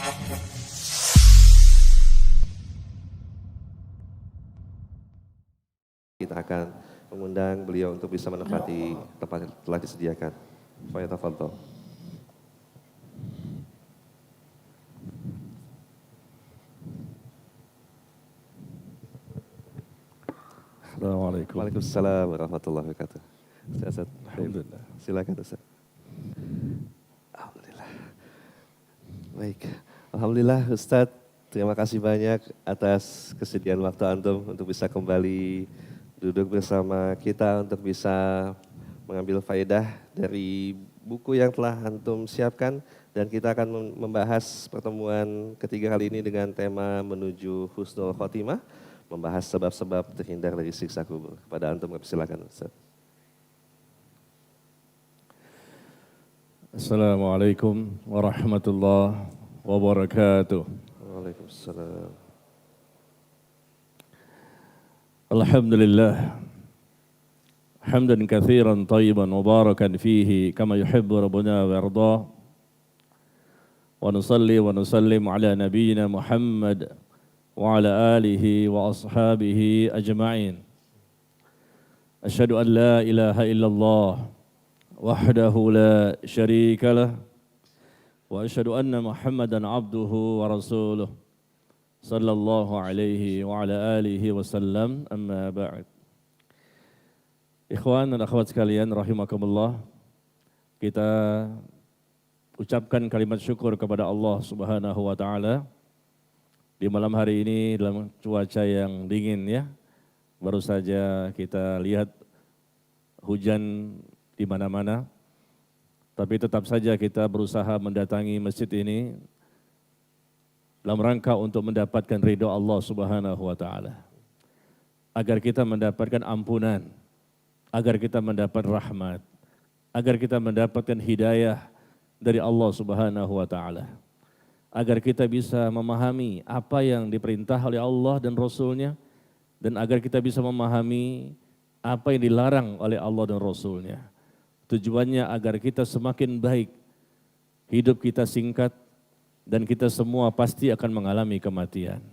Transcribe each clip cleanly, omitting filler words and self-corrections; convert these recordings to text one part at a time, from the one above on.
Kita akan mengundang beliau untuk bisa menempati tempat yang telah disediakan. Fayatafadhal. Assalamualaikum. Waalaikumsalam warahmatullahi wabarakatuh. Ustaz, Alhamdulillah. silakan Ustaz. Alhamdulillah. Baik. Alhamdulillah Ustaz, terima kasih banyak atas kesediaan waktu antum untuk bisa kembali duduk bersama kita untuk bisa mengambil faedah dari buku yang telah antum siapkan, dan kita akan membahas pertemuan ketiga kali ini dengan tema menuju husnul khotimah, membahas sebab-sebab terhindar dari siksa kubur. Kepada antum, silakan Ustaz. Assalamualaikum warahmatullahi wabarakatuh. Waalaikumsalam. Alhamdulillah. Hamdan katsiran tayyiban mubarakan fihi kama yuhibbu rabbuna wa yardah. Wa nusalli wa nusallim ala nabiyyina Muhammad wa ala alihi wa ashabihi ajma'in. Asyhadu an la ilaha illallah wahdahu la syarika lah wa asyhadu anna Muhammadan abduhu wa rasuluh sallallahu alaihi wa ala alihi wasallam, amma ba'd. Ikhwan dan akhwat sekalian rahimakumullah, kita ucapkan kalimat syukur kepada Allah Subhanahu wa taala di malam hari ini dalam cuaca yang dingin ya. Baru saja kita lihat hujan di mana-mana, tapi tetap saja kita berusaha mendatangi masjid ini dalam rangka untuk mendapatkan ridho Allah Subhanahu wa taala. Agar kita mendapatkan ampunan, agar kita mendapat rahmat, agar kita mendapatkan hidayah dari Allah Subhanahu wa taala. Agar kita bisa memahami apa yang diperintah oleh Allah dan Rasul-Nya, dan agar kita bisa memahami apa yang dilarang oleh Allah dan Rasul-Nya. Tujuannya agar kita semakin baik, hidup kita singkat, dan kita semua pasti akan mengalami kematian.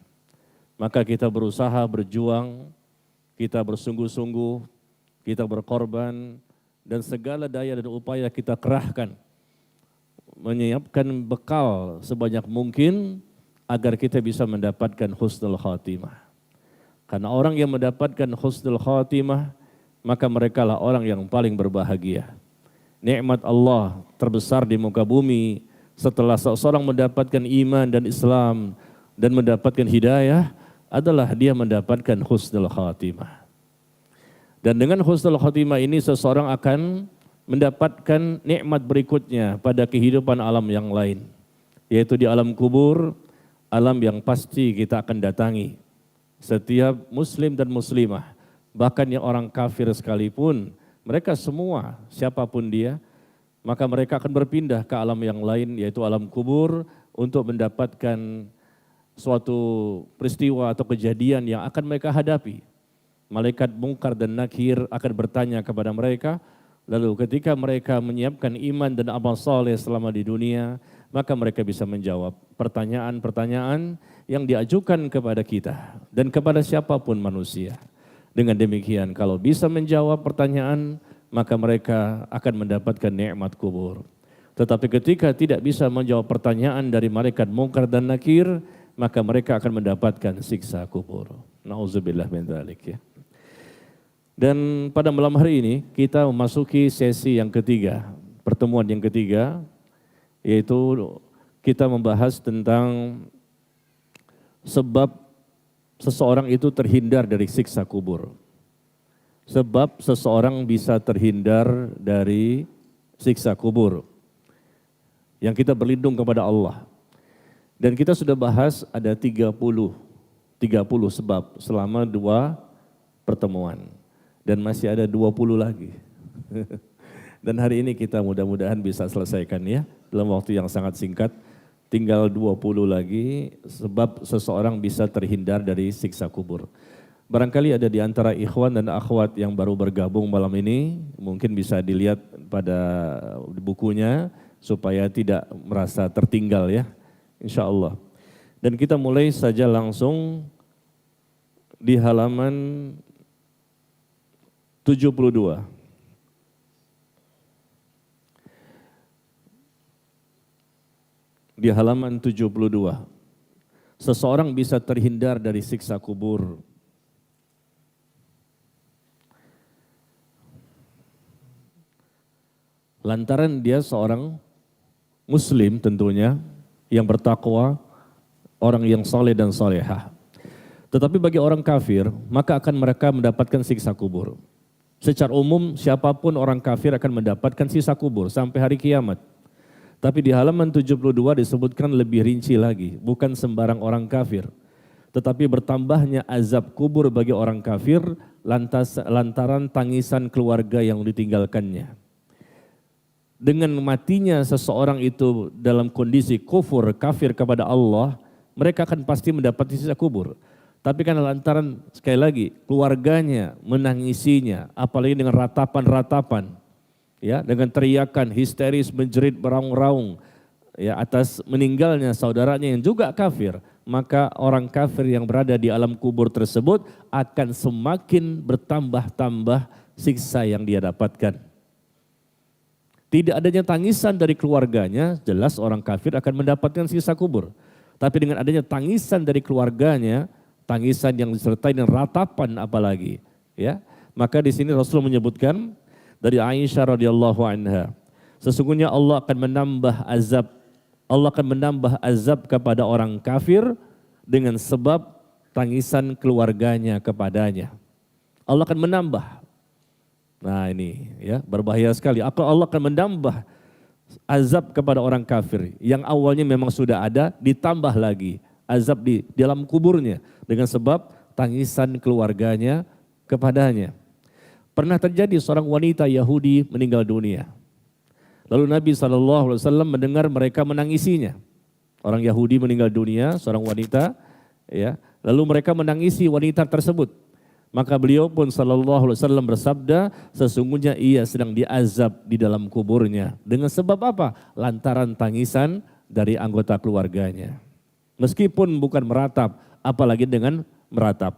Maka kita berusaha berjuang, kita bersungguh-sungguh, kita berkorban, dan segala daya dan upaya kita kerahkan, menyiapkan bekal sebanyak mungkin agar kita bisa mendapatkan husnul khatimah. Karena orang yang mendapatkan husnul khatimah, maka merekalah orang yang paling berbahagia. Nikmat Allah terbesar di muka bumi setelah seseorang mendapatkan iman dan Islam dan mendapatkan hidayah adalah dia mendapatkan husnul khatimah. Dan dengan husnul khatimah ini seseorang akan mendapatkan nikmat berikutnya pada kehidupan alam yang lain, yaitu di alam kubur, alam yang pasti kita akan datangi. Setiap muslim dan muslimah, bahkan yang orang kafir sekalipun, mereka semua siapapun dia, maka mereka akan berpindah ke alam yang lain, yaitu alam kubur, untuk mendapatkan suatu peristiwa atau kejadian yang akan mereka hadapi. Malaikat Munkar dan Nakir akan bertanya kepada mereka, lalu ketika mereka menyiapkan iman dan amal saleh selama di dunia, maka mereka bisa menjawab pertanyaan-pertanyaan yang diajukan kepada kita dan kepada siapapun manusia. Dengan demikian, kalau bisa menjawab pertanyaan, maka mereka akan mendapatkan nikmat kubur. Tetapi ketika tidak bisa menjawab pertanyaan dari malaikat Munkar dan Nakir, maka mereka akan mendapatkan siksa kubur. Nauzubillah min dzalik ya. Dan pada malam hari ini kita memasuki sesi yang ketiga, pertemuan yang ketiga, yaitu kita membahas tentang sebab seseorang itu terhindar dari siksa kubur. Sebab seseorang bisa terhindar dari siksa kubur. Yang kita berlindung kepada Allah. Dan kita sudah bahas ada 30 sebab selama 2 pertemuan. Dan masih ada 20 lagi. Dan hari ini kita mudah-mudahan bisa selesaikan ya, dalam waktu yang sangat singkat. Tinggal 20 lagi sebab seseorang bisa terhindar dari siksa kubur. Barangkali ada di antara ikhwan dan akhwat yang baru bergabung malam ini, mungkin bisa dilihat pada bukunya supaya tidak merasa tertinggal ya. insya Allah. Dan kita mulai saja langsung di halaman 72. Di halaman 72. Seseorang bisa terhindar dari siksa kubur. Lantaran dia seorang muslim tentunya, yang bertakwa, orang yang saleh dan salehah. Tetapi bagi orang kafir, maka akan mereka mendapatkan siksa kubur. Secara umum, siapapun orang kafir akan mendapatkan siksa kubur sampai hari kiamat. Tapi di halaman 72 disebutkan lebih rinci lagi, bukan sembarang orang kafir. Tetapi bertambahnya azab kubur bagi orang kafir lantaran tangisan keluarga yang ditinggalkannya. Dengan matinya seseorang itu dalam kondisi kufur, kafir kepada Allah, mereka akan pasti mendapat siksa kubur. Tapi kan lantaran sekali lagi keluarganya menangisinya, apalagi dengan ratapan-ratapan, ya, dengan teriakan histeris menjerit beraung-raung, ya, atas meninggalnya saudaranya yang juga kafir, maka orang kafir yang berada di alam kubur tersebut akan semakin bertambah-tambah siksa yang dia dapatkan. Tidak adanya tangisan dari keluarganya, jelas orang kafir akan mendapatkan siksa kubur. Tapi dengan adanya tangisan dari keluarganya, tangisan yang disertai dengan ratapan apalagi, ya. Maka di sini Rasul menyebutkan dari Aisyah radhiyallahu anha, sesungguhnya Allah akan menambah azab kepada orang kafir dengan sebab tangisan keluarganya kepadanya. Allah akan menambah. Nah ini ya berbahaya sekali. Allah akan menambah azab kepada orang kafir yang awalnya memang sudah ada, ditambah lagi azab di dalam kuburnya dengan sebab tangisan keluarganya kepadanya. Pernah terjadi seorang wanita Yahudi meninggal dunia. Lalu Nabi SAW mendengar mereka menangisinya. Orang Yahudi meninggal dunia, seorang wanita, ya. Lalu mereka menangisi wanita tersebut. Maka beliau pun SAW bersabda, sesungguhnya ia sedang diazab di dalam kuburnya. Dengan sebab apa? Lantaran tangisan dari anggota keluarganya. Meskipun bukan meratap, apalagi dengan meratap.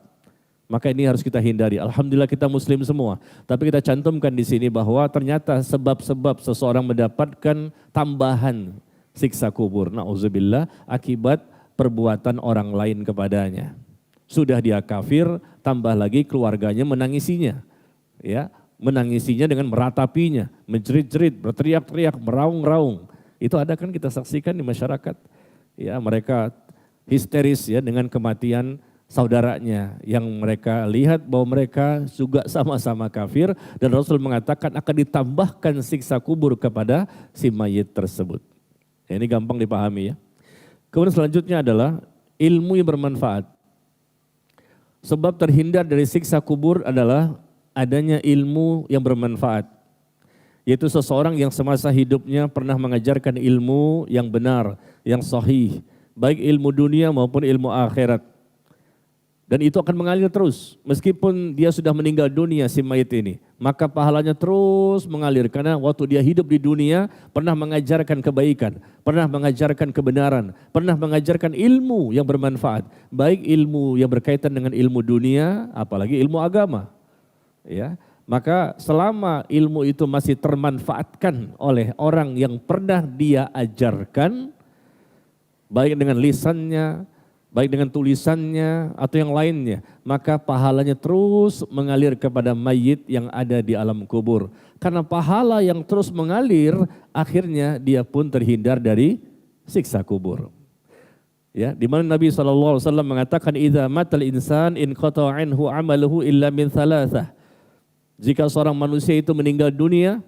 Maka ini harus kita hindari. Alhamdulillah kita muslim semua. Tapi kita cantumkan di sini bahwa ternyata sebab-sebab seseorang mendapatkan tambahan siksa kubur. Na'udzubillah akibat perbuatan orang lain kepadanya. Sudah dia kafir, tambah lagi keluarganya menangisinya. Ya, menangisinya dengan meratapinya, menjerit-jerit, berteriak-teriak, meraung-raung. Itu ada kan kita saksikan di masyarakat. Ya, mereka histeris ya dengan kematian saudaranya yang mereka lihat bahwa mereka juga sama-sama kafir dan Rasul mengatakan akan ditambahkan siksa kubur kepada si mayit tersebut. Ya, ini gampang dipahami ya. Kemudian selanjutnya adalah ilmu yang bermanfaat. Sebab terhindar dari siksa kubur adalah adanya ilmu yang bermanfaat. Yaitu seseorang yang semasa hidupnya pernah mengajarkan ilmu yang benar, yang sahih. Baik ilmu dunia maupun ilmu akhirat. Dan itu akan mengalir terus. Meskipun dia sudah meninggal dunia si mayit ini. Maka pahalanya terus mengalir. Karena waktu dia hidup di dunia pernah mengajarkan kebaikan. Pernah mengajarkan kebenaran. Pernah mengajarkan ilmu yang bermanfaat. Baik ilmu yang berkaitan dengan ilmu dunia, apalagi ilmu agama. Ya, maka selama ilmu itu masih termanfaatkan oleh orang yang pernah dia ajarkan, baik dengan lisannya, baik dengan tulisannya atau yang lainnya, maka pahalanya terus mengalir kepada mayit yang ada di alam kubur. Karena pahala yang terus mengalir, akhirnya dia pun terhindar dari siksa kubur. Ya, di mana Nabi SAW mengatakan, "Idza matal insan in qata'a anhu 'amaluhu illa min thalathah." Jika seorang manusia itu meninggal dunia,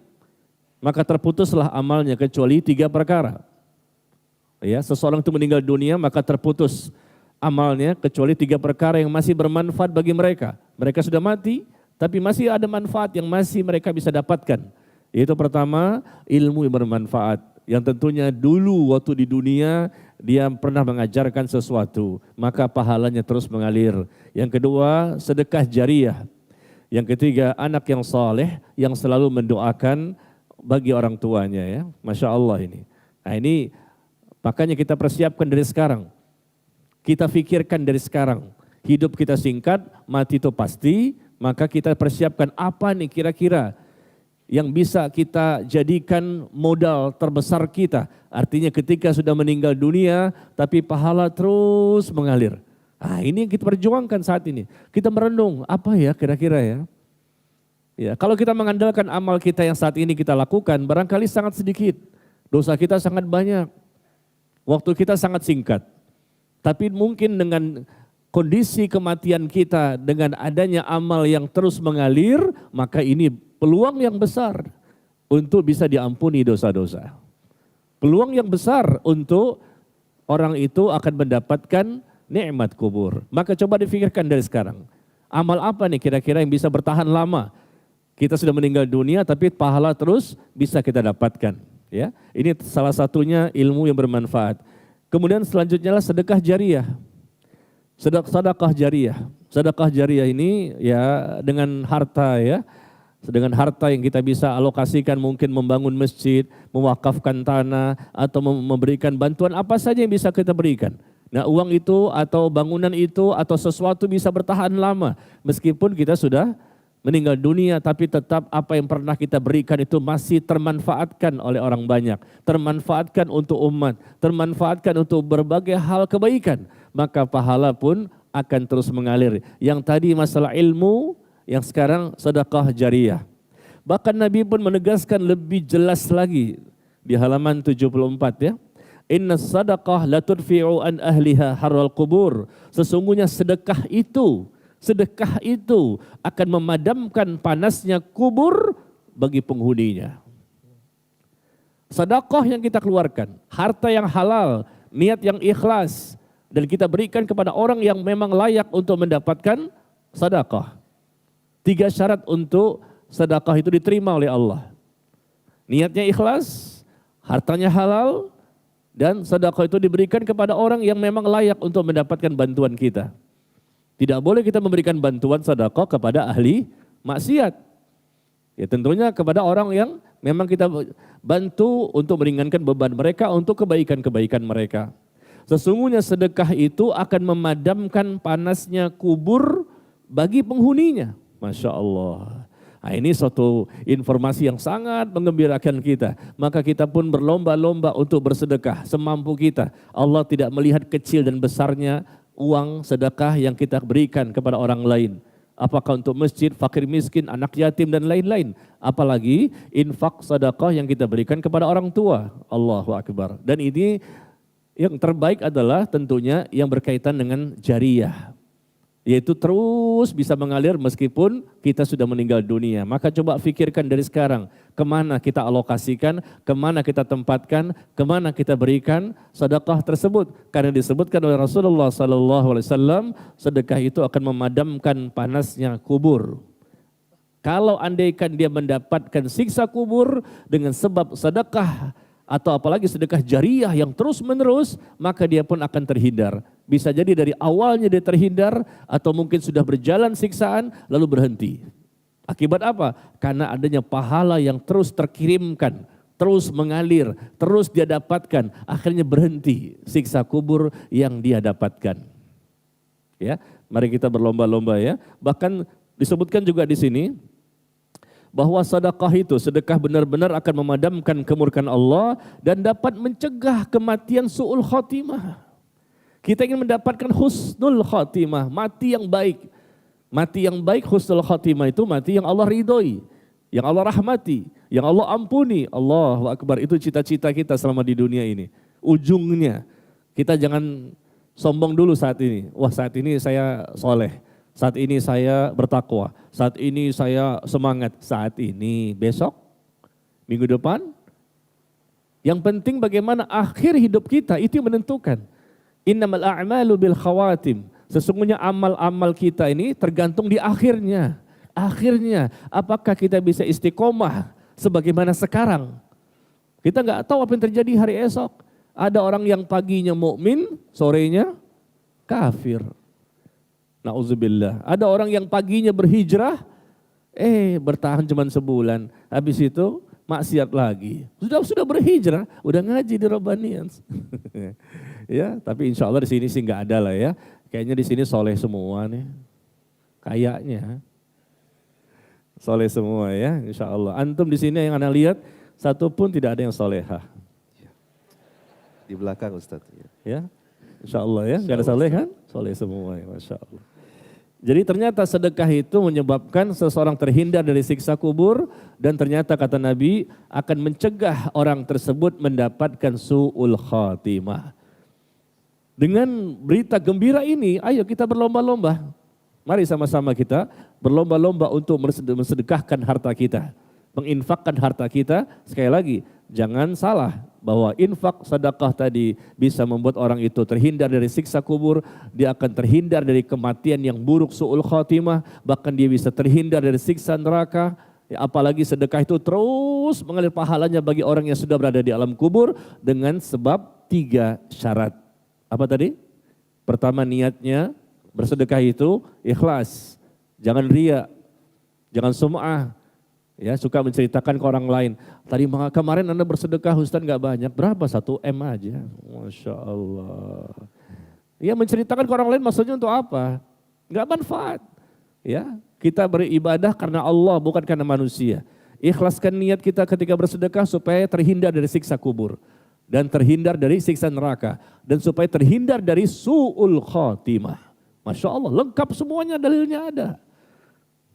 maka terputuslah amalnya kecuali 3 perkara. Ya, seseorang itu meninggal dunia maka terputus amalnya kecuali 3 perkara yang masih bermanfaat bagi mereka. Mereka sudah mati, tapi masih ada manfaat yang masih mereka bisa dapatkan. Yaitu pertama, ilmu yang bermanfaat. Yang tentunya dulu waktu di dunia dia pernah mengajarkan sesuatu, maka pahalanya terus mengalir. Yang kedua, sedekah jariah. Yang ketiga, anak yang saleh yang selalu mendoakan bagi orang tuanya ya. Masya Allah ini. Nah ini Makanya kita persiapkan dari sekarang. Kita pikirkan dari sekarang. Hidup kita singkat, mati itu pasti, maka kita persiapkan apa nih kira-kira yang bisa kita jadikan modal terbesar kita. Artinya ketika sudah meninggal dunia, tapi pahala terus mengalir. Ah, ini yang kita perjuangkan saat ini. Kita merenung, apa ya kira-kira ya? Ya, kalau kita mengandalkan amal kita yang saat ini kita lakukan, barangkali sangat sedikit. Dosa kita sangat banyak. Waktu kita sangat singkat. Tapi mungkin dengan kondisi kematian kita, dengan adanya amal yang terus mengalir, maka ini peluang yang besar untuk bisa diampuni dosa-dosa. Peluang yang besar untuk orang itu akan mendapatkan nikmat kubur. Maka coba difikirkan dari sekarang. Amal apa nih kira-kira yang bisa bertahan lama? Kita sudah meninggal dunia tapi pahala terus bisa kita dapatkan. Ya, ini salah satunya ilmu yang bermanfaat. Kemudian selanjutnya adalah sedekah jariah. Sedekah jariah. Sedekah jariah ini ya dengan harta ya. Dengan harta yang kita bisa alokasikan mungkin membangun masjid, mewakafkan tanah atau memberikan bantuan apa saja yang bisa kita berikan. Nah, uang itu atau bangunan itu atau sesuatu bisa bertahan lama meskipun kita sudah meninggal dunia, tapi tetap apa yang pernah kita berikan itu masih termanfaatkan oleh orang banyak, termanfaatkan untuk umat, termanfaatkan untuk berbagai hal kebaikan, maka pahala pun akan terus mengalir. Yang tadi masalah ilmu, yang sekarang sedekah jariah. Bahkan Nabi pun menegaskan lebih jelas lagi di halaman 74 ya. Inna sadaqah la tudfi'u an ahliha harral kubur. Sesungguhnya sedekah itu akan memadamkan panasnya kubur bagi penghuninya. Sedekah yang kita keluarkan, harta yang halal, niat yang ikhlas, dan kita berikan kepada orang yang memang layak untuk mendapatkan sedekah. 3 syarat untuk sedekah itu diterima oleh Allah. Niatnya ikhlas, hartanya halal, dan sedekah itu diberikan kepada orang yang memang layak untuk mendapatkan bantuan kita. Tidak boleh kita memberikan bantuan sedekah kepada ahli maksiat. Ya tentunya kepada orang yang memang kita bantu untuk meringankan beban mereka, untuk kebaikan-kebaikan mereka. Sesungguhnya sedekah itu akan memadamkan panasnya kubur bagi penghuninya. Masya Allah. Nah, ini suatu informasi yang sangat menggembirakan kita. Maka kita pun berlomba-lomba untuk bersedekah semampu kita. Allah tidak melihat kecil dan besarnya uang sedekah yang kita berikan kepada orang lain. Apakah untuk masjid, fakir miskin, anak yatim dan lain-lain. Apalagi infak sedekah yang kita berikan kepada orang tua. Allahu Akbar. Dan ini yang terbaik adalah tentunya yang berkaitan dengan jariah. Yaitu terus bisa mengalir meskipun kita sudah meninggal dunia. Maka coba pikirkan dari sekarang, kemana kita alokasikan, kemana kita tempatkan, kemana kita berikan sedekah tersebut. Karena disebutkan oleh Rasulullah SAW, sedekah itu akan memadamkan panasnya kubur. Kalau andaikan dia mendapatkan siksa kubur dengan sebab sedekah, atau apalagi sedekah jariah yang terus menerus, maka dia pun akan terhindar. Bisa jadi dari awalnya dia terhindar, atau mungkin sudah berjalan siksaan lalu berhenti. Akibat apa? Karena adanya pahala yang terus terkirimkan, terus mengalir, terus dia dapatkan, akhirnya berhenti siksa kubur yang dia dapatkan. Ya, mari kita berlomba-lomba ya. Bahkan disebutkan juga di sini bahwa sedekah benar-benar akan memadamkan kemurkaan Allah dan dapat mencegah kematian su'ul khotimah. Kita ingin mendapatkan husnul khotimah, mati yang baik. Mati yang baik, husnul khotimah itu mati yang Allah ridhoi, yang Allah rahmati, yang Allah ampuni. Allahu Akbar, itu cita-cita kita selama di dunia ini. Ujungnya, kita jangan sombong dulu saat ini. Wah, saat ini saya soleh. Saat ini saya bertakwa, saat ini saya semangat, saat ini, besok, minggu depan. Yang penting bagaimana akhir hidup kita, itu yang menentukan. Innamal a'malu bil khawatim. Sesungguhnya amal-amal kita ini tergantung di akhirnya. Akhirnya, apakah kita bisa istiqomah sebagaimana sekarang? Kita nggak tahu apa yang terjadi hari esok. Ada orang yang paginya mukmin, sorenya kafir. Na'udzubillah. Ada orang yang paginya berhijrah, bertahan cuma sebulan. Habis itu maksiat lagi. Sudah berhijrah, udah ngaji di Rabbanians. Ya, tapi insya Allah di sini sih nggak ada lah ya. Kayaknya di sini soleh semua nih. Kayaknya soleh semua ya, insya Allah. Antum di sini yang Anda lihat, satu pun tidak ada yang solehah. Di belakang Ustadz. Ya, insya Allah ya, nggak ada soleh kan? Soleh semua ya, Masya Allah. Jadi ternyata sedekah itu menyebabkan seseorang terhindar dari siksa kubur dan ternyata kata Nabi akan mencegah orang tersebut mendapatkan su'ul khatimah. Dengan berita gembira ini, ayo kita berlomba-lomba. Mari sama-sama kita berlomba-lomba untuk mensedekahkan harta kita. Menginfakkan harta kita, sekali lagi jangan salah bahwa infak sedekah tadi bisa membuat orang itu terhindar dari siksa kubur, dia akan terhindar dari kematian yang buruk su'ul khatimah, bahkan dia bisa terhindar dari siksa neraka. Ya, apalagi sedekah itu terus mengalir pahalanya bagi orang yang sudah berada di alam kubur dengan sebab 3 syarat. Apa tadi? Pertama, niatnya bersedekah itu ikhlas, jangan riya, jangan sum'ah. Ya, suka menceritakan ke orang lain. Tadi kemarin Anda bersedekah Ustaz nggak banyak, berapa? 1 M aja. Masya Allah. Ya, menceritakan ke orang lain maksudnya untuk apa? Nggak manfaat. Ya, kita beribadah karena Allah bukan karena manusia. Ikhlaskan niat kita ketika bersedekah supaya terhindar dari siksa kubur dan terhindar dari siksa neraka dan supaya terhindar dari su'ul khatimah. Masya Allah, lengkap semuanya, dalilnya ada.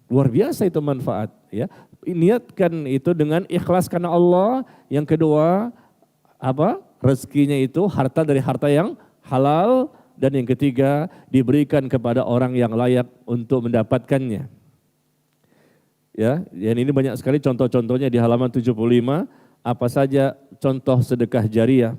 Luar biasa itu manfaat. Ya, niatkan itu dengan ikhlas karena Allah. Yang kedua, apa? Rezekinya itu harta dari harta yang halal. Dan yang ketiga, diberikan kepada orang yang layak untuk mendapatkannya. Ya, dan ini banyak sekali contoh-contohnya di halaman 75. Apa saja contoh sedekah jariah?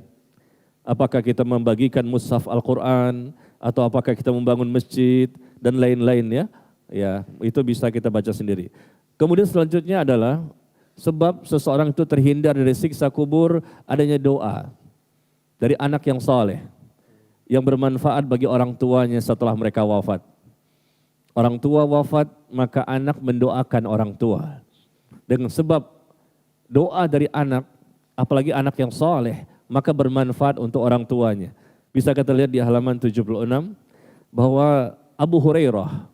Apakah kita membagikan mushaf Al-Quran, atau apakah kita membangun masjid, dan lain-lain ya. Ya, itu bisa kita baca sendiri. Kemudian selanjutnya adalah sebab seseorang itu terhindar dari siksa kubur adanya doa dari anak yang saleh yang bermanfaat bagi orang tuanya setelah mereka wafat. Orang tua wafat, maka anak mendoakan orang tua. Dengan sebab doa dari anak, apalagi anak yang saleh, maka bermanfaat untuk orang tuanya. Bisa kita lihat di halaman 76 bahwa Abu Hurairah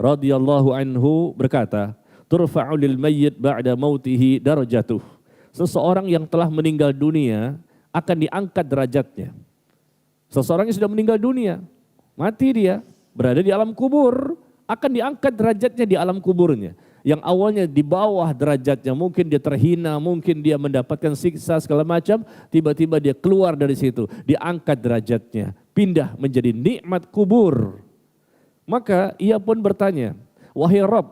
radhiyallahu anhu berkata, turfa'u lil mayyit ba'da mautihi darajatuh. Seseorang yang telah meninggal dunia akan diangkat derajatnya. Seseorang yang sudah meninggal dunia, mati dia, berada di alam kubur, akan diangkat derajatnya di alam kuburnya. Yang awalnya di bawah derajatnya, mungkin dia terhina, mungkin dia mendapatkan siksa segala macam, tiba-tiba dia keluar dari situ, diangkat derajatnya, pindah menjadi nikmat kubur. Maka ia pun bertanya, wahai Rabb,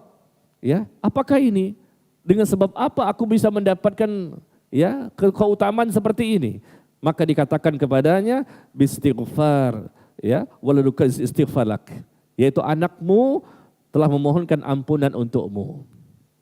ya, apakah ini? Dengan sebab apa aku bisa mendapatkan ya keutamaan seperti ini? Maka dikatakan kepadanya, bistighfar, ya, waladuka istighfarak, yaitu anakmu telah memohonkan ampunan untukmu.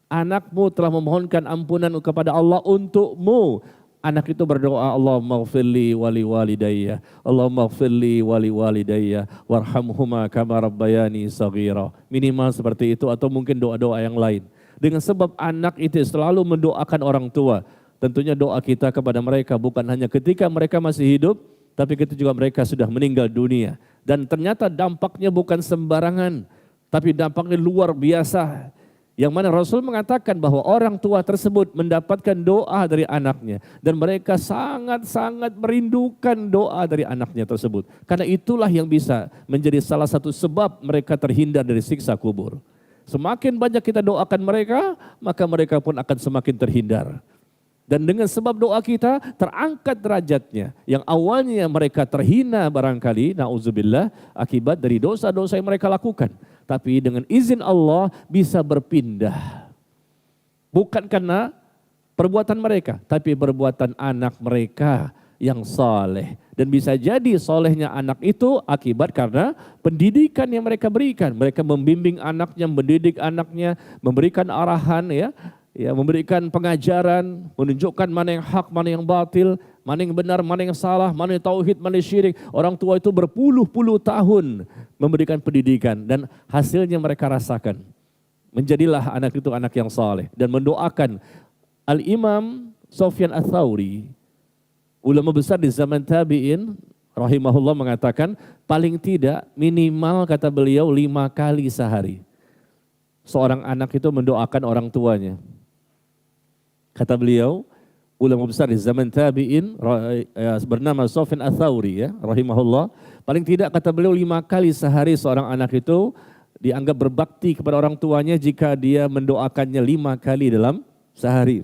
Anakmu telah memohonkan ampunan kepada Allah untukmu. Anak itu berdoa, Allahumma ghfirli wali walidayya, Allahumma ghfirli wali walidayya, warhamhuma kama rabbayani saghira. Minimal seperti itu atau mungkin doa-doa yang lain. Dengan sebab anak itu selalu mendoakan orang tua. Tentunya doa kita kepada mereka bukan hanya ketika mereka masih hidup, tapi ketika juga mereka sudah meninggal dunia. Dan ternyata dampaknya bukan sembarangan, tapi dampaknya luar biasa. Yang mana Rasul mengatakan bahwa orang tua tersebut mendapatkan doa dari anaknya. Dan mereka sangat-sangat merindukan doa dari anaknya tersebut. Karena itulah yang bisa menjadi salah satu sebab mereka terhindar dari siksa kubur. Semakin banyak kita doakan mereka, maka mereka pun akan semakin terhindar. Dan dengan sebab doa kita terangkat derajatnya. Yang awalnya mereka terhina barangkali, na'udzubillah, akibat dari dosa-dosa yang mereka lakukan. Tapi dengan izin Allah bisa berpindah. Bukan karena perbuatan mereka, tapi perbuatan anak mereka yang saleh. Dan bisa jadi solehnya anak itu akibat karena pendidikan yang mereka berikan. Mereka membimbing anaknya, mendidik anaknya, memberikan arahan ya, memberikan pengajaran, menunjukkan mana yang hak, mana yang batil, mana yang benar, mana yang salah, mana yang tauhid, mana yang syirik. Orang tua itu berpuluh-puluh tahun memberikan pendidikan dan hasilnya mereka rasakan. Menjadilah anak itu anak yang saleh dan mendoakan Al-Imam Sufyan Ats-Tsauri, ulama besar di zaman tabi'in, rahimahullah, mengatakan paling tidak minimal, kata beliau, 5 kali sehari seorang anak itu mendoakan orang tuanya. Kata beliau, ulama besar di zaman tabi'in bernama Sufyan Ats-Tsauri, ya, rahimahullah, paling tidak, kata beliau, 5 kali sehari seorang anak itu dianggap berbakti kepada orang tuanya jika dia mendoakannya 5 kali dalam sehari.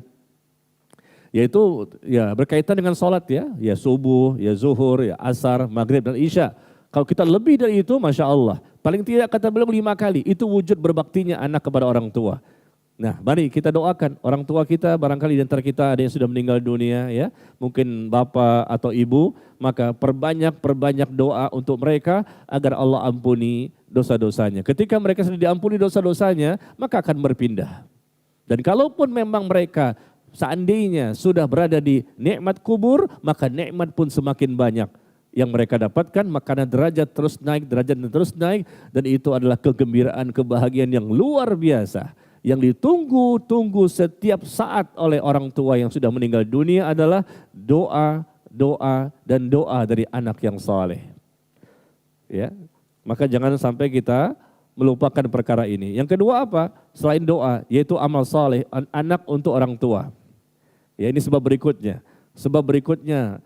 Yaitu ya berkaitan dengan sholat, ya subuh, ya zuhur, ya asar, maghrib dan isya. Kalau kita lebih dari itu, Masya Allah, paling tidak, kata beliau, 5 kali, itu wujud berbaktinya anak kepada orang tua. Nah, mari kita doakan orang tua kita, barangkali di antara kita ada yang sudah meninggal dunia, ya, mungkin bapak atau ibu, maka perbanyak doa untuk mereka agar Allah ampuni dosa-dosanya. Ketika mereka sudah diampuni dosa-dosanya, maka akan berpindah. Dan kalaupun memang mereka seandainya sudah berada di nikmat kubur, maka nikmat pun semakin banyak yang mereka dapatkan, makanya derajat terus naik, dan itu adalah kegembiraan, kebahagiaan yang luar biasa. Yang ditunggu-tunggu setiap saat oleh orang tua yang sudah meninggal dunia adalah doa dari anak yang saleh. Ya, maka jangan sampai kita melupakan perkara ini. Yang kedua apa? Selain doa, yaitu amal saleh anak untuk orang tua. Ya, ini sebab berikutnya. Sebab berikutnya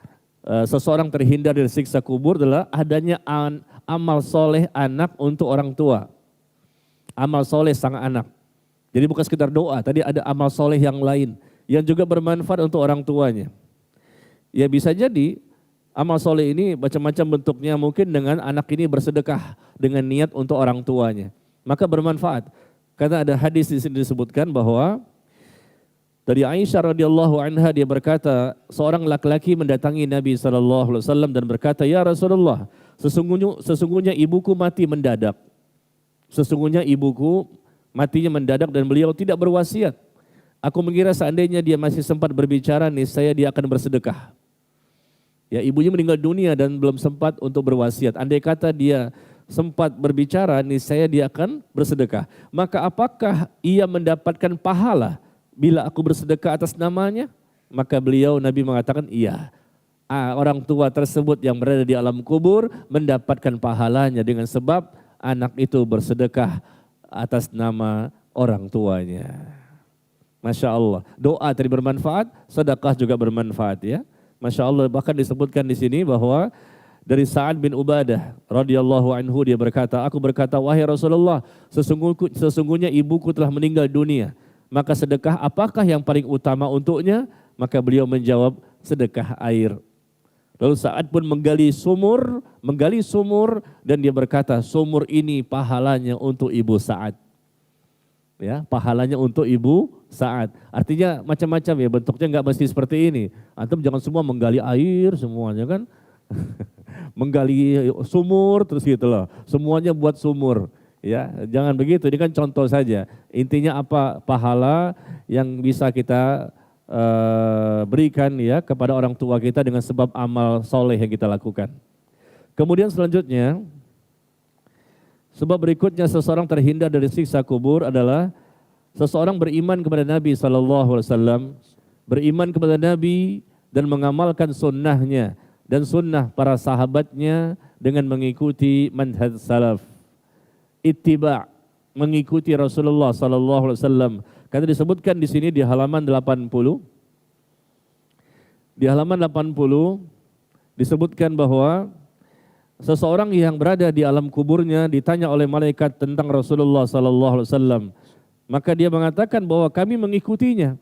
seseorang terhindar dari siksa kubur adalah adanya amal soleh anak untuk orang tua. Amal soleh sang anak. Jadi bukan sekedar doa, tadi ada amal soleh yang lain yang juga bermanfaat untuk orang tuanya. Ya bisa jadi amal soleh ini macam-macam bentuknya, mungkin dengan anak ini bersedekah dengan niat untuk orang tuanya, maka bermanfaat. Karena ada hadis di sini disebutkan bahwa dari Aisyah radhiyallahu anha, dia berkata, seorang laki-laki mendatangi Nabi SAW dan berkata, ya Rasulullah, sesungguhnya ibuku mati mendadak. Sesungguhnya ibuku matinya mendadak dan beliau tidak berwasiat. Aku mengira seandainya dia masih sempat berbicara, niscaya dia akan bersedekah. Ya, ibunya meninggal dunia dan belum sempat untuk berwasiat. Andai kata dia sempat berbicara, niscaya dia akan bersedekah. Maka apakah ia mendapatkan pahala bila aku bersedekah atas namanya? Maka beliau, Nabi mengatakan, iya. Orang tua tersebut yang berada di alam kubur mendapatkan pahalanya dengan sebab anak itu bersedekah atas nama orang tuanya. Masya Allah. Doa tadi bermanfaat, sedekah juga bermanfaat, ya. Masya Allah, bahkan disebutkan di sini bahwa dari Sa'ad bin Ubadah radhiyallahu anhu, dia berkata, aku berkata, wahai Rasulullah, sesungguhnya ibuku telah meninggal dunia. Maka sedekah apakah yang paling utama untuknya? Maka beliau menjawab, sedekah air. Lalu Sa'ad pun menggali sumur dan dia berkata, sumur ini pahalanya untuk ibu Sa'ad. Ya, pahalanya untuk ibu Sa'ad. Artinya macam-macam ya, bentuknya enggak mesti seperti ini. Antum jangan semua menggali air semuanya kan. Menggali sumur terus gitu loh. Semuanya buat sumur. Ya, jangan begitu, ini kan contoh saja. Intinya apa? Pahala yang bisa kita berikan ya kepada orang tua kita dengan sebab amal soleh yang kita lakukan. Kemudian selanjutnya, sebab berikutnya seseorang terhindar dari siksa kubur adalah seseorang beriman kepada Nabi SAW, beriman kepada Nabi dan mengamalkan sunnahnya dan sunnah para sahabatnya dengan mengikuti manhaj salaf. Ittiba', mengikuti Rasulullah SAW. Karena disebutkan di sini di halaman 80. Di halaman 80 disebutkan bahwa seseorang yang berada di alam kuburnya ditanya oleh malaikat tentang Rasulullah SAW. Maka dia mengatakan bahwa kami mengikutinya.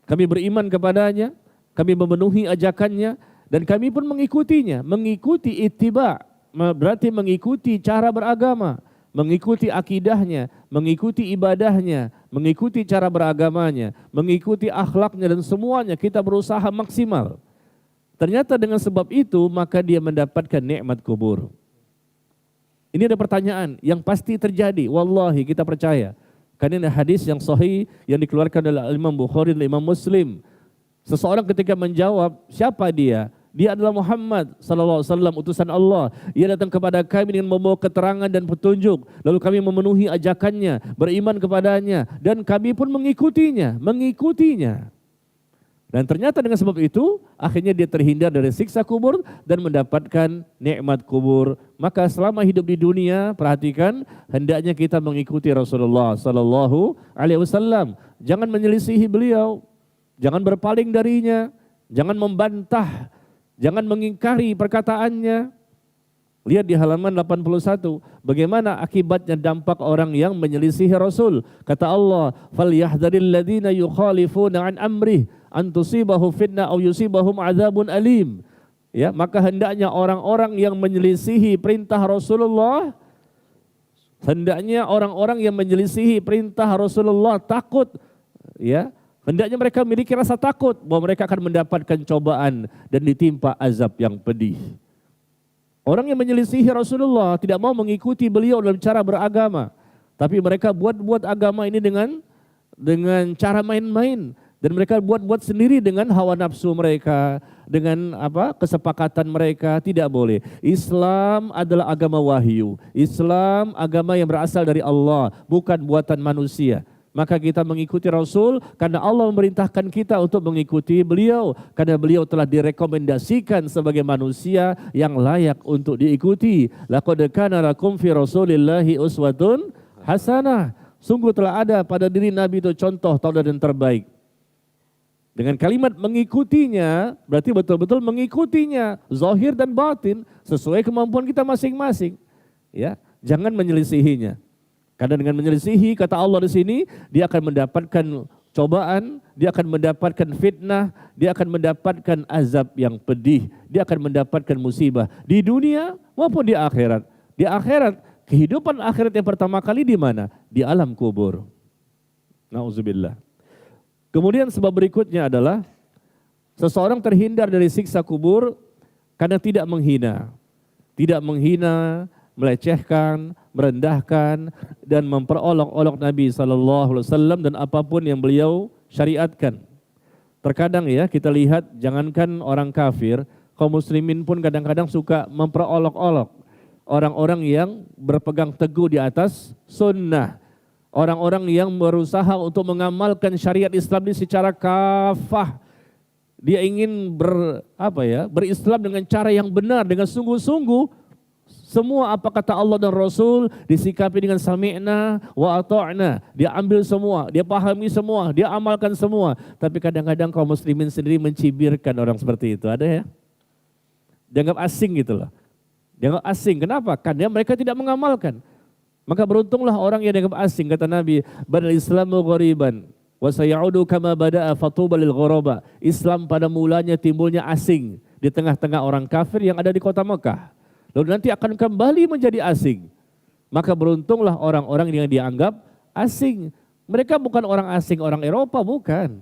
Kami beriman kepadanya, kami memenuhi ajakannya, dan kami pun mengikutinya. Mengikuti ittiba' berarti mengikuti cara beragama, mengikuti akidahnya, mengikuti ibadahnya, mengikuti cara beragamanya, mengikuti akhlaknya dan semuanya kita berusaha maksimal. Ternyata dengan sebab itu maka dia mendapatkan nikmat kubur. Ini ada pertanyaan yang pasti terjadi, wallahi kita percaya. Karena ini hadis yang sahih yang dikeluarkan oleh Imam Bukhari dan Imam Muslim. Seseorang ketika menjawab siapa dia, Dia adalah Muhammad sallallahu alaihi wasallam, utusan Allah. Ia datang kepada kami dengan membawa keterangan dan petunjuk. Lalu kami memenuhi ajakannya, beriman kepadanya, dan kami pun mengikutinya. Dan ternyata dengan sebab itu, akhirnya dia terhindar dari siksa kubur dan mendapatkan nikmat kubur. Maka selama hidup di dunia, perhatikan, hendaknya kita mengikuti Rasulullah sallallahu alaihi wasallam. Jangan menyelisihi beliau, jangan berpaling darinya, jangan membantah, jangan mengingkari perkataannya. Lihat di halaman 81, bagaimana akibatnya dampak orang yang menyelisihi Rasul. Kata Allah, "Falyahdharil ladzina yukhalifuna an amrih an tusibahu fitnah aw yusibahum adzabun alim." Ya, maka hendaknya orang-orang yang menyelisihi perintah Rasulullah, hendaknya orang-orang yang menyelisihi perintah Rasulullah takut, ya. Hendaknya mereka memiliki rasa takut bahwa mereka akan mendapatkan cobaan dan ditimpa azab yang pedih. Orang yang menyelisihi Rasulullah tidak mau mengikuti beliau dalam cara beragama, tapi mereka buat agama ini dengan cara main-main, dan mereka buat sendiri dengan hawa nafsu mereka, dengan kesepakatan mereka. Tidak boleh. Islam adalah agama wahyu. Islam agama yang berasal dari Allah, bukan buatan manusia. Maka kita mengikuti Rasul karena Allah memerintahkan kita untuk mengikuti beliau. Karena beliau telah direkomendasikan sebagai manusia yang layak untuk diikuti. Laqad kana lakum fi Rasulillahi uswatun hasanah. Sungguh telah ada pada diri Nabi itu contoh tauladan terbaik. Dengan kalimat mengikutinya, berarti betul-betul mengikutinya, zahir dan batin, sesuai kemampuan kita masing-masing. Ya, jangan menyelisihinya. Karena dengan menyelisihi, kata Allah di sini, dia akan mendapatkan cobaan, dia akan mendapatkan fitnah, dia akan mendapatkan azab yang pedih, dia akan mendapatkan musibah di dunia maupun di akhirat. Di akhirat, kehidupan akhirat yang pertama kali di mana? Di alam kubur. Nauzubillah. Kemudian sebab berikutnya adalah seseorang terhindar dari siksa kubur karena tidak menghina. Tidak menghina, melecehkan, merendahkan, dan memperolok-olok Nabi SAW dan apapun yang beliau syariatkan. Terkadang ya kita lihat, jangankan orang kafir, kaum muslimin pun kadang-kadang suka memperolok-olok orang-orang yang berpegang teguh di atas sunnah. Orang-orang yang berusaha untuk mengamalkan syariat Islam ini secara kafah. Dia ingin berislam dengan cara yang benar, dengan sungguh-sungguh. Semua apa kata Allah dan Rasul disikapi dengan sami'na wa ata'na. Dia ambil semua, dia pahami semua, dia amalkan semua. Tapi kadang-kadang kaum muslimin sendiri mencibirkan orang seperti itu. Ada ya? Dianggap asing gitu loh. Dianggap asing. Kenapa? Karena mereka tidak mengamalkan. Maka beruntunglah orang yang dianggap asing. Kata Nabi, "Badal Islamu ghariban wa sayaudu kama bada'a fatuba lil ghuraba." Islam pada mulanya timbulnya asing di tengah-tengah orang kafir yang ada di kota Mekah. Lalu nanti akan kembali menjadi asing. Maka beruntunglah orang-orang yang dianggap asing. Mereka bukan orang asing, orang Eropa, bukan.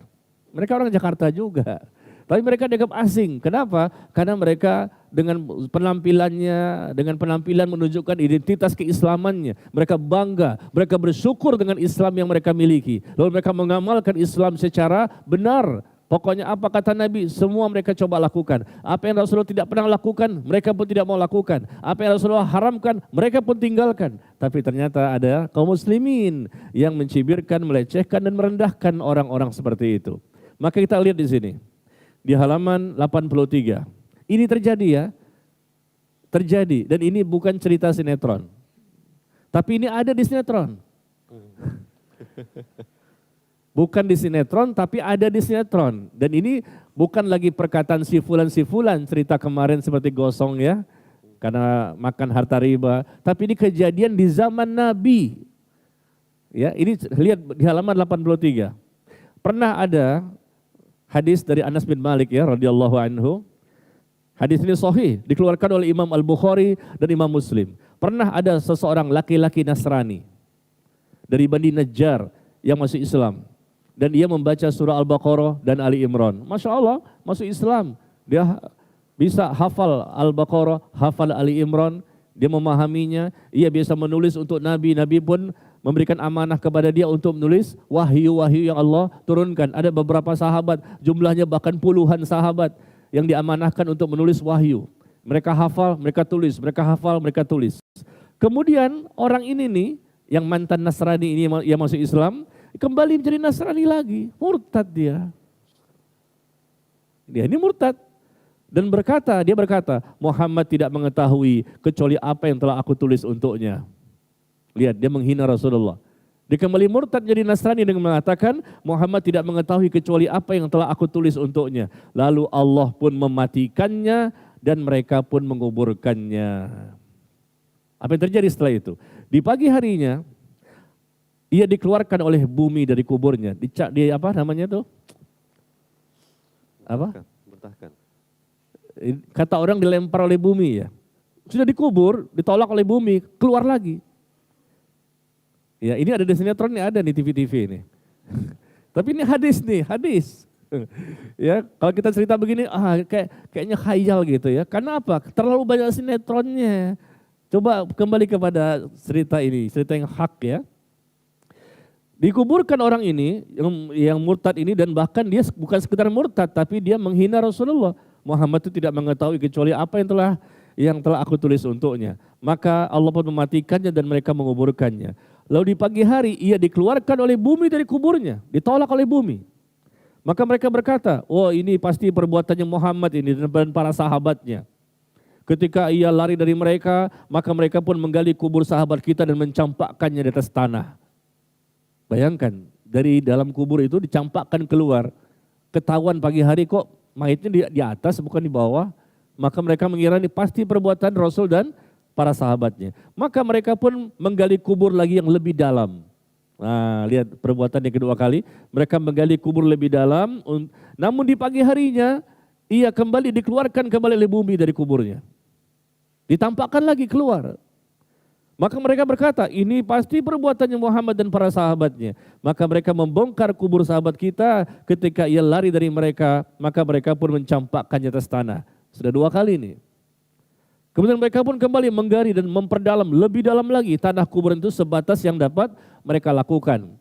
Mereka orang Jakarta juga. Tapi mereka dianggap asing. Kenapa? Karena mereka dengan penampilannya, dengan penampilan menunjukkan identitas keislamannya. Mereka bangga, mereka bersyukur dengan Islam yang mereka miliki. Lalu mereka mengamalkan Islam secara benar. Pokoknya apa kata Nabi, semua mereka coba lakukan. Apa yang Rasulullah tidak pernah lakukan, mereka pun tidak mau lakukan. Apa yang Rasulullah haramkan, mereka pun tinggalkan. Tapi ternyata ada kaum muslimin yang mencibirkan, melecehkan, dan merendahkan orang-orang seperti itu. Maka kita lihat di sini, di halaman 83. Ini terjadi ya, terjadi. Dan ini bukan cerita sinetron. Tapi ini ada di sinetron. Bukan di sinetron, tapi ada di sinetron. Dan ini bukan lagi perkataan si fulan cerita kemarin seperti gosong ya, karena makan harta riba. Tapi ini kejadian di zaman Nabi. Ya, ini lihat di halaman 83. Pernah ada hadis dari Anas bin Malik ya, radhiyallahu anhu. Hadis ini sahih, dikeluarkan oleh Imam Al-Bukhari dan Imam Muslim. Pernah ada seseorang laki-laki Nasrani dari Bani Najjar yang masuk Islam. Dan dia membaca surah Al-Baqarah dan Ali Imran. Masya Allah, masuk Islam. Dia bisa hafal Al-Baqarah, hafal Ali Imran. Dia memahaminya. Ia bisa menulis untuk Nabi. Nabi pun memberikan amanah kepada dia untuk menulis wahyu-wahyu yang Allah turunkan. Ada beberapa sahabat, jumlahnya bahkan puluhan sahabat yang diamanahkan untuk menulis wahyu. Mereka hafal, mereka tulis, mereka hafal, mereka tulis. Kemudian orang ini nih, yang mantan Nasrani ini yang masuk Islam, kembali menjadi Nasrani lagi, murtad dia. Dia ini murtad. Dan dia berkata, Muhammad tidak mengetahui kecuali apa yang telah aku tulis untuknya. Lihat, dia menghina Rasulullah. Dia kembali murtad jadi Nasrani dengan mengatakan, Muhammad tidak mengetahui kecuali apa yang telah aku tulis untuknya. Lalu Allah pun mematikannya dan mereka pun menguburkannya. Apa yang terjadi setelah itu? Di pagi harinya, ia dikeluarkan oleh bumi dari kuburnya. Apa namanya tuh? Apa? Muntahkan. Kata orang dilempar oleh bumi ya. Sudah dikubur, ditolak oleh bumi, keluar lagi. Ya, ini ada di sinetron nih, ada nih TV-TV ini. Tapi ini hadis. Ya, kalau kita cerita begini, kayaknya khayal gitu ya. Karena apa? Terlalu banyak sinetronnya. Coba kembali kepada cerita ini, cerita yang hak ya. Dikuburkan orang ini, yang murtad ini, dan bahkan dia bukan sekedar murtad, tapi dia menghina Rasulullah. Muhammad itu tidak mengetahui kecuali apa yang telah aku tulis untuknya. Maka Allah pun mematikannya dan mereka menguburkannya. Lalu di pagi hari ia dikeluarkan oleh bumi dari kuburnya, ditolak oleh bumi. Maka mereka berkata, oh ini pasti perbuatannya Muhammad ini dan para sahabatnya. Ketika ia lari dari mereka, maka mereka pun menggali kubur sahabat kita dan mencampakkannya di atas tanah. Bayangkan, dari dalam kubur itu dicampakkan keluar. Ketahuan pagi hari kok mayatnya di atas bukan di bawah. Maka mereka mengira ini pasti perbuatan Rasul dan para sahabatnya. Maka mereka pun menggali kubur lagi yang lebih dalam. Nah, lihat perbuatan yang kedua kali. Mereka menggali kubur lebih dalam. Namun di pagi harinya, ia dikeluarkan kembali oleh bumi dari kuburnya. Ditampakkan lagi keluar. Maka mereka berkata, ini pasti perbuatannya Muhammad dan para sahabatnya. Maka mereka membongkar kubur sahabat kita ketika ia lari dari mereka. Maka mereka pun mencampakkannya atas tanah. Sudah 2 kali nih. Kemudian mereka pun kembali menggali dan memperdalam lebih dalam lagi tanah kuburan itu sebatas yang dapat mereka lakukan.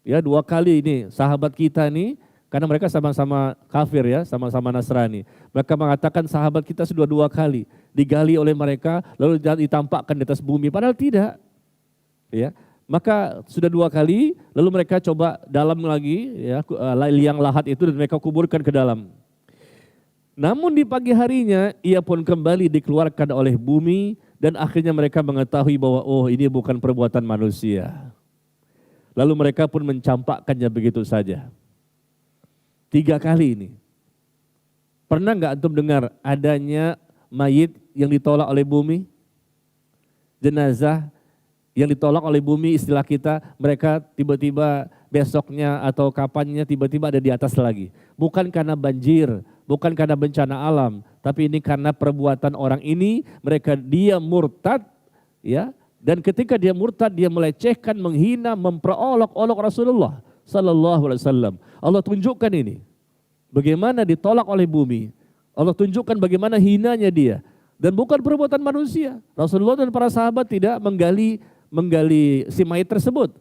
Ya 2 kali ini sahabat kita nih, karena mereka sama-sama kafir ya, sama-sama Nasrani. Mereka mengatakan sahabat kita sudah 2 kali digali oleh mereka lalu ditampakkan di atas bumi, padahal tidak. Ya, maka sudah 2 kali lalu mereka coba dalam lagi ya, liang lahat itu dan mereka kuburkan ke dalam. Namun di pagi harinya ia pun kembali dikeluarkan oleh bumi dan akhirnya mereka mengetahui bahwa oh ini bukan perbuatan manusia. Lalu mereka pun mencampakkannya begitu saja. 3 kali ini. Pernah nggak antum dengar adanya mayit yang ditolak oleh bumi? Jenazah yang ditolak oleh bumi, istilah kita, mereka tiba-tiba besoknya atau kapannya tiba-tiba ada di atas lagi. Bukan karena banjir, bukan karena bencana alam, tapi ini karena perbuatan orang ini, dia murtad, ya. Dan ketika dia murtad, dia melecehkan, menghina, memperolok-olok Rasulullah sallallahu alaihi wasallam. Allah tunjukkan ini. Bagaimana ditolak oleh bumi. Allah tunjukkan bagaimana hinanya dia. Dan bukan perbuatan manusia. Rasulullah dan para sahabat tidak menggali si mayit tersebut.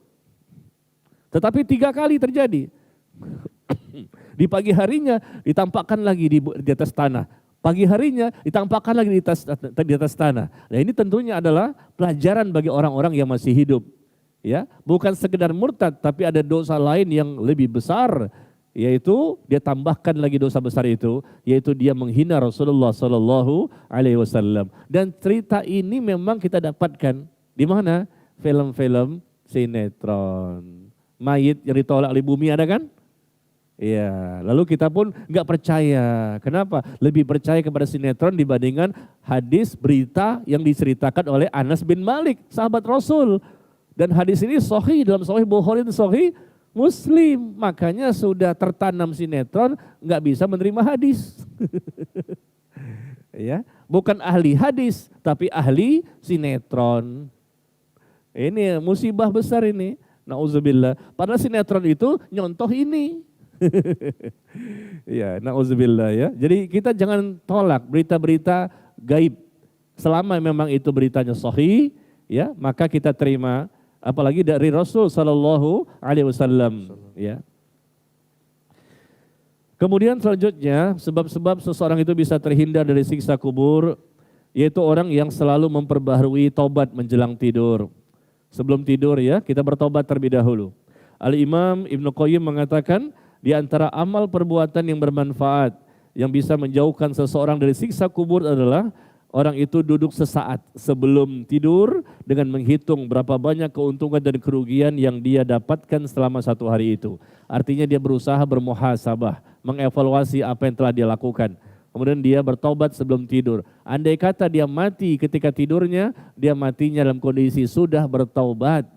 Tetapi 3 kali terjadi. Di pagi harinya ditampakkan lagi di atas tanah. Pagi harinya ditampakkan lagi di atas tanah. Nah ini tentunya adalah pelajaran bagi orang-orang yang masih hidup. Ya, bukan sekedar murtad, tapi ada dosa lain yang lebih besar, yaitu dia tambahkan lagi dosa besar itu, yaitu dia menghina Rasulullah Sallallahu Alaihi Wasallam. Dan cerita ini memang kita dapatkan di mana? Film-film sinetron. Mayit yang ditolak oleh bumi ada kan? Iya, lalu kita pun nggak percaya. Kenapa? Lebih percaya kepada sinetron dibandingkan hadis berita yang diceritakan oleh Anas bin Malik, sahabat Rasul. Dan hadis ini sahih dalam Sahih Bukhari dan Sahih Muslim. Makanya sudah tertanam sinetron nggak bisa menerima hadis. Ya, bukan ahli hadis tapi ahli sinetron. Ini musibah besar ini. Nauzubillah. Padahal sinetron itu nyontoh ini. Ya, nauzubillah ya. Jadi kita jangan tolak berita-berita gaib. Selama memang itu beritanya sahih, ya, maka kita terima. Apalagi dari Rasul Sallallahu Alaihi Wasallam, ya. Kemudian selanjutnya, sebab-sebab seseorang itu bisa terhindar dari siksa kubur, yaitu orang yang selalu memperbaharui taubat menjelang tidur. Sebelum tidur ya, kita bertobat terlebih dahulu. Al-Imam Ibnu Qayyim mengatakan, di antara amal perbuatan yang bermanfaat, yang bisa menjauhkan seseorang dari siksa kubur adalah orang itu duduk sesaat sebelum tidur dengan menghitung berapa banyak keuntungan dan kerugian yang dia dapatkan selama satu hari itu. Artinya dia berusaha bermuhasabah, mengevaluasi apa yang telah dia lakukan. Kemudian dia bertobat sebelum tidur. Andai kata dia mati ketika tidurnya, dia matinya dalam kondisi sudah bertaubat.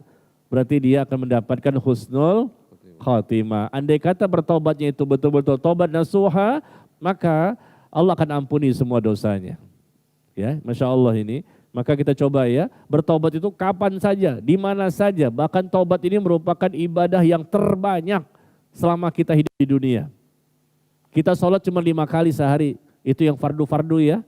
Berarti dia akan mendapatkan husnul khatimah. Andai kata bertobatnya itu betul-betul tobat nasuha, maka Allah akan ampuni semua dosanya. Ya, Masya Allah ini. Maka kita coba ya, bertobat itu kapan saja, di mana saja. Bahkan taubat ini merupakan ibadah yang terbanyak selama kita hidup di dunia. Kita sholat cuma 5 kali sehari, itu yang fardu-fardu ya.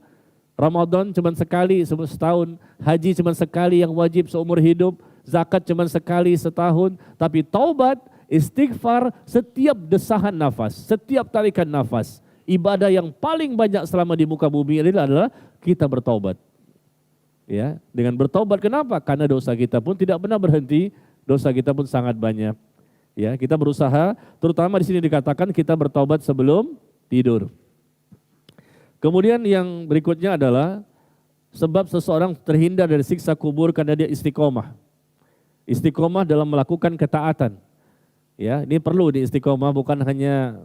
Ramadan cuma sekali setahun, haji cuma sekali yang wajib seumur hidup, zakat cuma sekali setahun. Tapi taubat, istighfar setiap desahan nafas, setiap tarikan nafas. Ibadah yang paling banyak selama di muka bumi ini adalah kita bertaubat. Ya, dengan bertaubat kenapa? Karena dosa kita pun tidak pernah berhenti, dosa kita pun sangat banyak. Ya, kita berusaha, terutama di sini dikatakan kita bertaubat sebelum tidur. Kemudian yang berikutnya adalah sebab seseorang terhindar dari siksa kubur karena dia istiqomah. Istiqomah dalam melakukan ketaatan. Ya, ini perlu di istiqomah, bukan hanya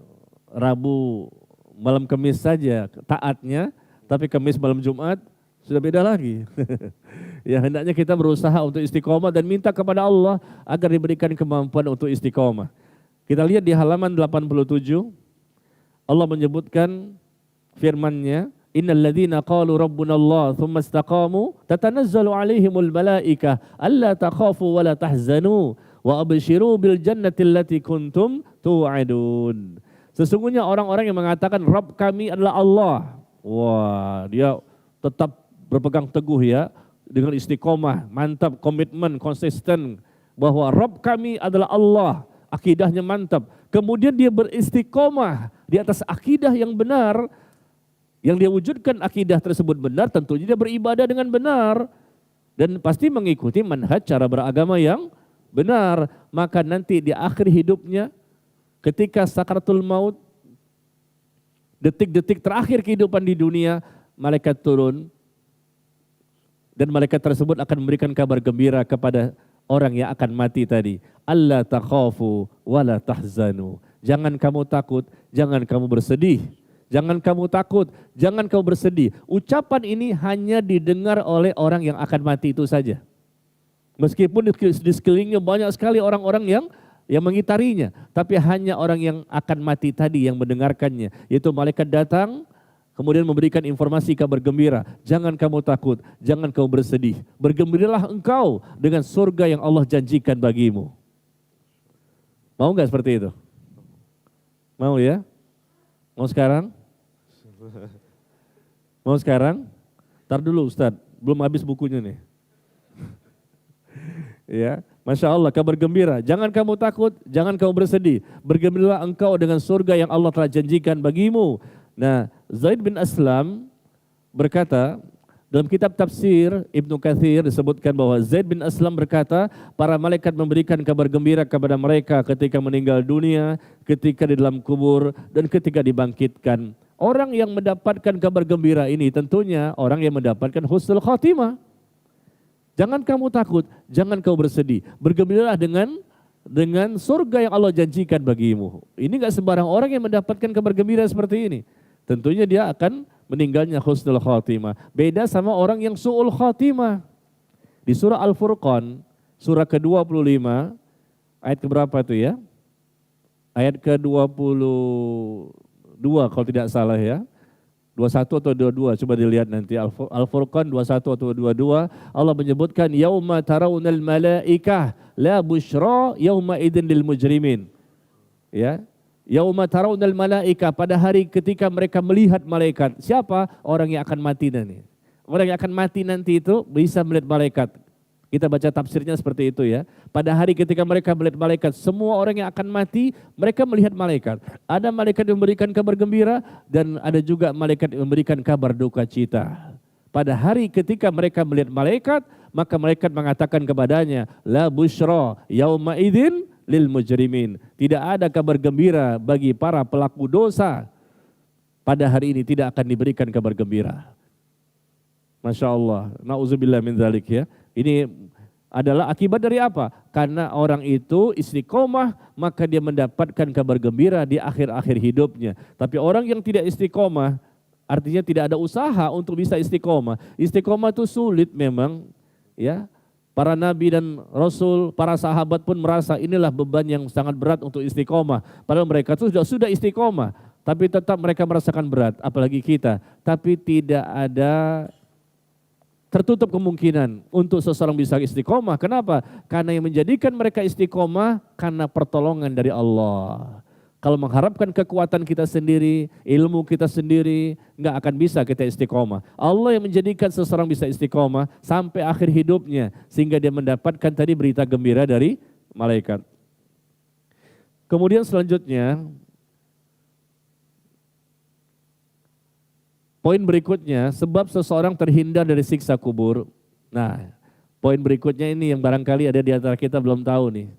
Rabu malam Kamis saja taatnya, tapi Kamis malam Jumat sudah beda lagi. Ya, hendaknya kita berusaha untuk istiqomah dan minta kepada Allah agar diberikan kemampuan untuk istiqomah. Kita lihat di halaman 87, Allah menyebutkan firman-Nya, innal ladzina qalu rabbunallah tsumma istaqamu tatanazzalu alaihimul malaikah alla takhafu wa la tahzanu wa abshiru bil jannati allati kuntum tu'adun. Sesungguhnya orang-orang yang mengatakan Rabb kami adalah Allah. Wah, dia tetap berpegang teguh ya, dengan istiqomah, mantap, komitmen, konsisten bahwa Rabb kami adalah Allah. Akidahnya mantap. Kemudian dia beristiqomah di atas akidah yang benar. Yang dia wujudkan akidah tersebut benar, tentunya dia beribadah dengan benar. Dan pasti mengikuti manhaj cara beragama yang benar. Maka nanti di akhir hidupnya, ketika sakaratul maut, detik-detik terakhir kehidupan di dunia, malaikat turun dan malaikat tersebut akan memberikan kabar gembira kepada orang yang akan mati tadi. Alla takhafu wa la tahzanu. Jangan kamu takut, jangan kamu bersedih. Jangan kamu takut, jangan kamu bersedih. Ucapan ini hanya didengar oleh orang yang akan mati itu saja. Meskipun di sekelilingnya banyak sekali orang-orang yang mengitarinya, tapi hanya orang yang akan mati tadi yang mendengarkannya, yaitu malaikat datang kemudian memberikan informasi kabar gembira. Jangan kamu takut, jangan kamu bersedih. Bergembiralah engkau dengan surga yang Allah janjikan bagimu. Mau nggak seperti itu? Mau ya? Mau sekarang? Mau sekarang? Ntar dulu Ustadz, belum habis bukunya nih. Ya, Masya Allah, kabar gembira. Jangan kamu takut, jangan kamu bersedih. Bergembiralah engkau dengan surga yang Allah telah janjikan bagimu. Nah, Zaid bin Aslam berkata, dalam kitab tafsir Ibnu Katsir disebutkan bahwa Zaid bin Aslam berkata, para malaikat memberikan kabar gembira kepada mereka ketika meninggal dunia, ketika di dalam kubur, dan ketika dibangkitkan. Orang yang mendapatkan kabar gembira ini tentunya orang yang mendapatkan husnul khatimah. Jangan kamu takut, jangan kamu bersedih. Bergembiralah dengan surga yang Allah janjikan bagimu. Ini enggak sembarang orang yang mendapatkan kabar gembira seperti ini. Tentunya dia akan meninggalnya husnul khatimah. Beda sama orang yang su'ul khatimah. Di surah Al-Furqan, surah ke-25, ayat keberapa itu ya? Ayat ke-22 kalau tidak salah ya. 21 atau 22, coba dilihat nanti Al-Furqan 21 atau 22, Allah menyebutkan yauma tarawnal malaikah la busyra yauma idzin lil mujrimin. Ya. Yauma tarawnal malaikah, pada hari ketika mereka melihat malaikat. Siapa? Orang yang akan mati nanti. Orang yang akan mati nanti itu bisa melihat malaikat. Kita baca tafsirnya seperti itu ya. Pada hari ketika mereka melihat malaikat, semua orang yang akan mati, mereka melihat malaikat. Ada malaikat yang memberikan kabar gembira dan ada juga malaikat yang memberikan kabar duka cita. Pada hari ketika mereka melihat malaikat, maka malaikat mengatakan kepadanya, la busyra yauma idzin lil mujrimin. Tidak ada kabar gembira bagi para pelaku dosa. Pada hari ini tidak akan diberikan kabar gembira. Masya Allah, na'udzubillah min dzalik ya. Ini adalah akibat dari apa? Karena orang itu istiqomah, maka dia mendapatkan kabar gembira di akhir-akhir hidupnya. Tapi orang yang tidak istiqomah, artinya tidak ada usaha untuk bisa istiqomah. Istiqomah itu sulit memang, ya. Para nabi dan rasul, para sahabat pun merasa inilah beban yang sangat berat untuk istiqomah. Padahal mereka itu sudah istiqomah, tapi tetap mereka merasakan berat, apalagi kita. Tapi tidak ada tertutup kemungkinan untuk seseorang bisa istiqomah. Kenapa? Karena yang menjadikan mereka istiqomah karena pertolongan dari Allah. Kalau mengharapkan kekuatan kita sendiri, ilmu kita sendiri, nggak akan bisa kita istiqomah. Allah yang menjadikan seseorang bisa istiqomah sampai akhir hidupnya, sehingga dia mendapatkan tadi berita gembira dari malaikat. Kemudian selanjutnya, poin berikutnya, sebab seseorang terhindar dari siksa kubur. Nah, poin berikutnya ini yang barangkali ada di antara kita belum tahu nih.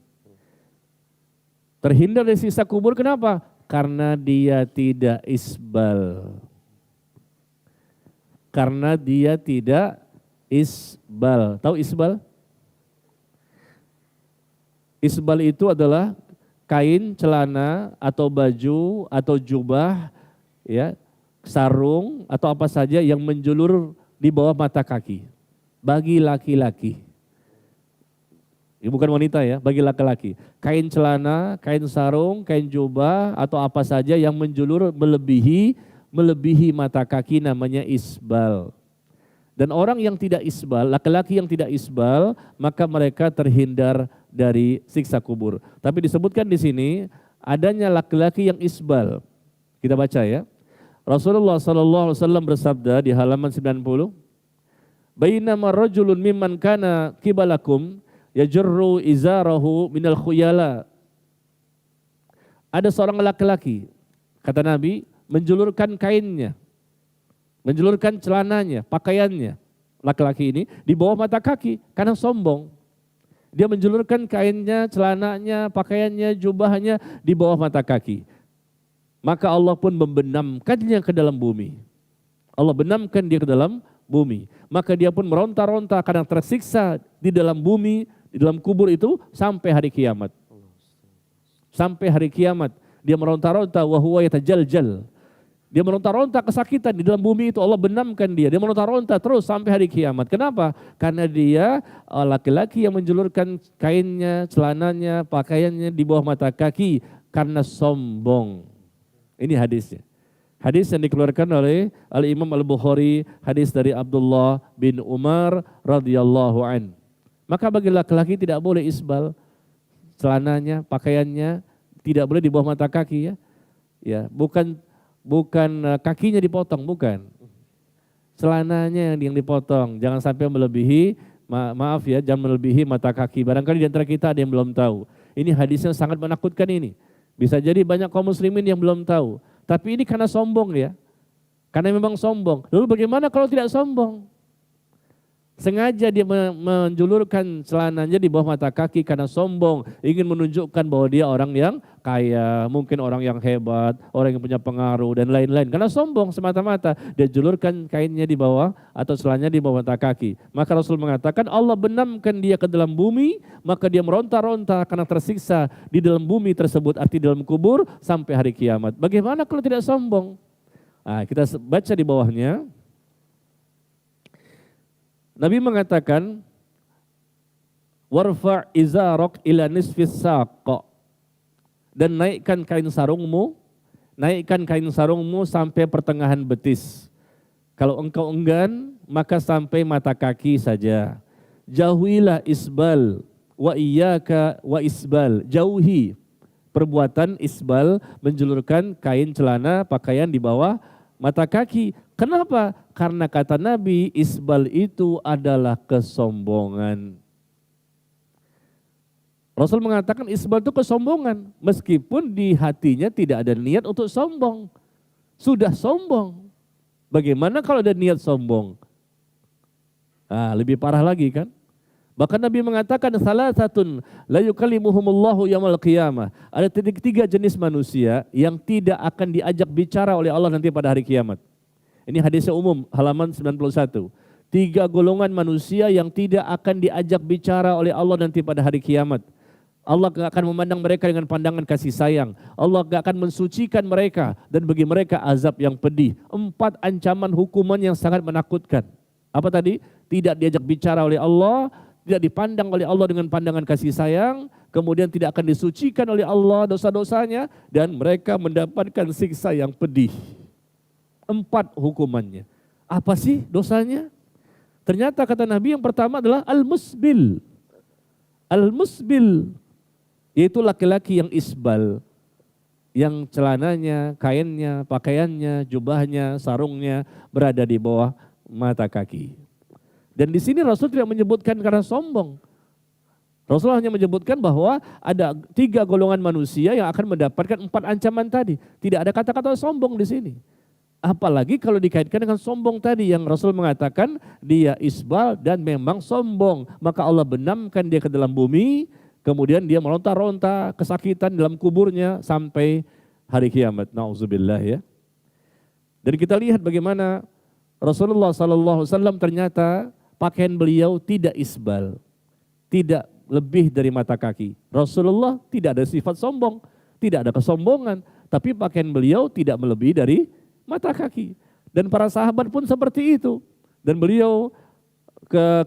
Terhindar dari siksa kubur kenapa? Karena dia tidak isbal. Karena dia tidak isbal. Tahu isbal? Isbal itu adalah kain, celana, atau baju, atau jubah, ya, sarung atau apa saja yang menjulur di bawah mata kaki bagi laki-laki. Ini bukan wanita ya, bagi laki-laki. Kain celana, kain sarung, kain jubah atau apa saja yang menjulur melebihi mata kaki namanya isbal. Dan orang yang tidak isbal, laki-laki yang tidak isbal, maka mereka terhindar dari siksa kubur. Tapi disebutkan di sini adanya laki-laki yang isbal. Kita baca ya. Rasulullah SAW bersabda di halaman 90, Bainama rajulun mimman kana kibalakum yajurru izarahu minal khuyala. Ada seorang laki-laki, kata Nabi, menjulurkan kainnya, menjulurkan celananya, pakaiannya. Laki-laki ini di bawah mata kaki karena sombong. Dia menjulurkan kainnya, celananya, pakaiannya, jubahnya di bawah mata kaki. Maka Allah pun membenamkannya ke dalam bumi. Allah benamkan dia ke dalam bumi. Maka dia pun meronta-ronta karena tersiksa di dalam bumi, di dalam kubur itu sampai hari kiamat. Sampai hari kiamat dia meronta-ronta wa huwa yatajaljal. Dia meronta-ronta kesakitan di dalam bumi itu, Allah benamkan dia. Dia meronta-ronta terus sampai hari kiamat. Kenapa? Karena dia laki-laki yang menjulurkan kainnya, celananya, pakaiannya di bawah mata kaki karena sombong. Ini hadisnya. Hadis yang dikeluarkan oleh Al-Imam Al-Bukhari, hadis dari Abdullah bin Umar radhiyallahu an. Maka bagi laki-laki tidak boleh isbal, celananya, pakaiannya tidak boleh di bawah mata kaki ya. Ya, bukan kakinya dipotong, bukan. Celananya yang dipotong, jangan sampai melebihi, maaf ya, jangan melebihi mata kaki. Barangkali di antara kita ada yang belum tahu. Ini hadisnya sangat menakutkan ini. Bisa jadi banyak kaum muslimin yang belum tahu. Tapi ini karena sombong ya. Karena memang sombong. Lalu bagaimana kalau tidak sombong? Sengaja dia menjulurkan celananya di bawah mata kaki karena sombong. Ingin menunjukkan bahwa dia orang yang kaya, mungkin orang yang hebat, orang yang punya pengaruh dan lain-lain. Karena sombong semata-mata. Dia julurkan kainnya di bawah atau celananya di bawah mata kaki. Maka Rasul mengatakan Allah benamkan dia ke dalam bumi, maka dia meronta-ronta karena tersiksa di dalam bumi tersebut, arti dalam kubur sampai hari kiamat. Bagaimana kalau tidak sombong? Nah, kita baca di bawahnya. Nabi mengatakan, warfa' izarok ila nisfis saq, dan naikkan kain sarungmu sampai pertengahan betis. Kalau engkau enggan, maka sampai mata kaki saja. Jauhilah isbal, wa iyyaka wa isbal. Jauhi perbuatan isbal, menjulurkan kain celana pakaian di bawah mata kaki. Kenapa? Karena kata Nabi, isbal itu adalah kesombongan. Rasul mengatakan isbal itu kesombongan, meskipun di hatinya tidak ada niat untuk sombong. Sudah sombong. Bagaimana kalau ada niat sombong? Lebih parah lagi kan? Bahkan Nabi mengatakan salasatun la yukallimuhumullahu yaumil qiyamah. Ada tiga jenis manusia yang tidak akan diajak bicara oleh Allah nanti pada hari kiamat. Ini hadisnya umum halaman 91. 3 golongan manusia yang tidak akan diajak bicara oleh Allah nanti pada hari kiamat. Allah gak akan memandang mereka dengan pandangan kasih sayang. Allah gak akan mensucikan mereka dan bagi mereka azab yang pedih. 4 ancaman hukuman yang sangat menakutkan. Apa tadi? Tidak diajak bicara oleh Allah, tidak dipandang oleh Allah dengan pandangan kasih sayang, kemudian tidak akan disucikan oleh Allah dosa-dosanya, dan mereka mendapatkan siksa yang pedih. 4 hukumannya. Apa sih dosanya? Ternyata kata Nabi yang pertama adalah al-musbil. Al-musbil, yaitu laki-laki yang isbal, yang celananya, kainnya, pakaiannya, jubahnya, sarungnya berada di bawah mata kaki. Dan di sini Rasul tidak menyebutkan karena sombong. Rasul hanya menyebutkan bahwa ada 3 golongan manusia yang akan mendapatkan 4 ancaman tadi. Tidak ada kata-kata sombong di sini. Apalagi kalau dikaitkan dengan sombong tadi yang Rasul mengatakan dia isbal dan memang sombong. Maka Allah benamkan dia ke dalam bumi, kemudian dia meronta-ronta kesakitan dalam kuburnya sampai hari kiamat. Nauzubillah ya. Dan kita lihat bagaimana Rasulullah SAW ternyata pakaian beliau tidak isbal, tidak lebih dari mata kaki. Rasulullah tidak ada sifat sombong, tidak ada kesombongan, tapi pakaian beliau tidak melebihi dari mata kaki. Dan para sahabat pun seperti itu. Dan beliau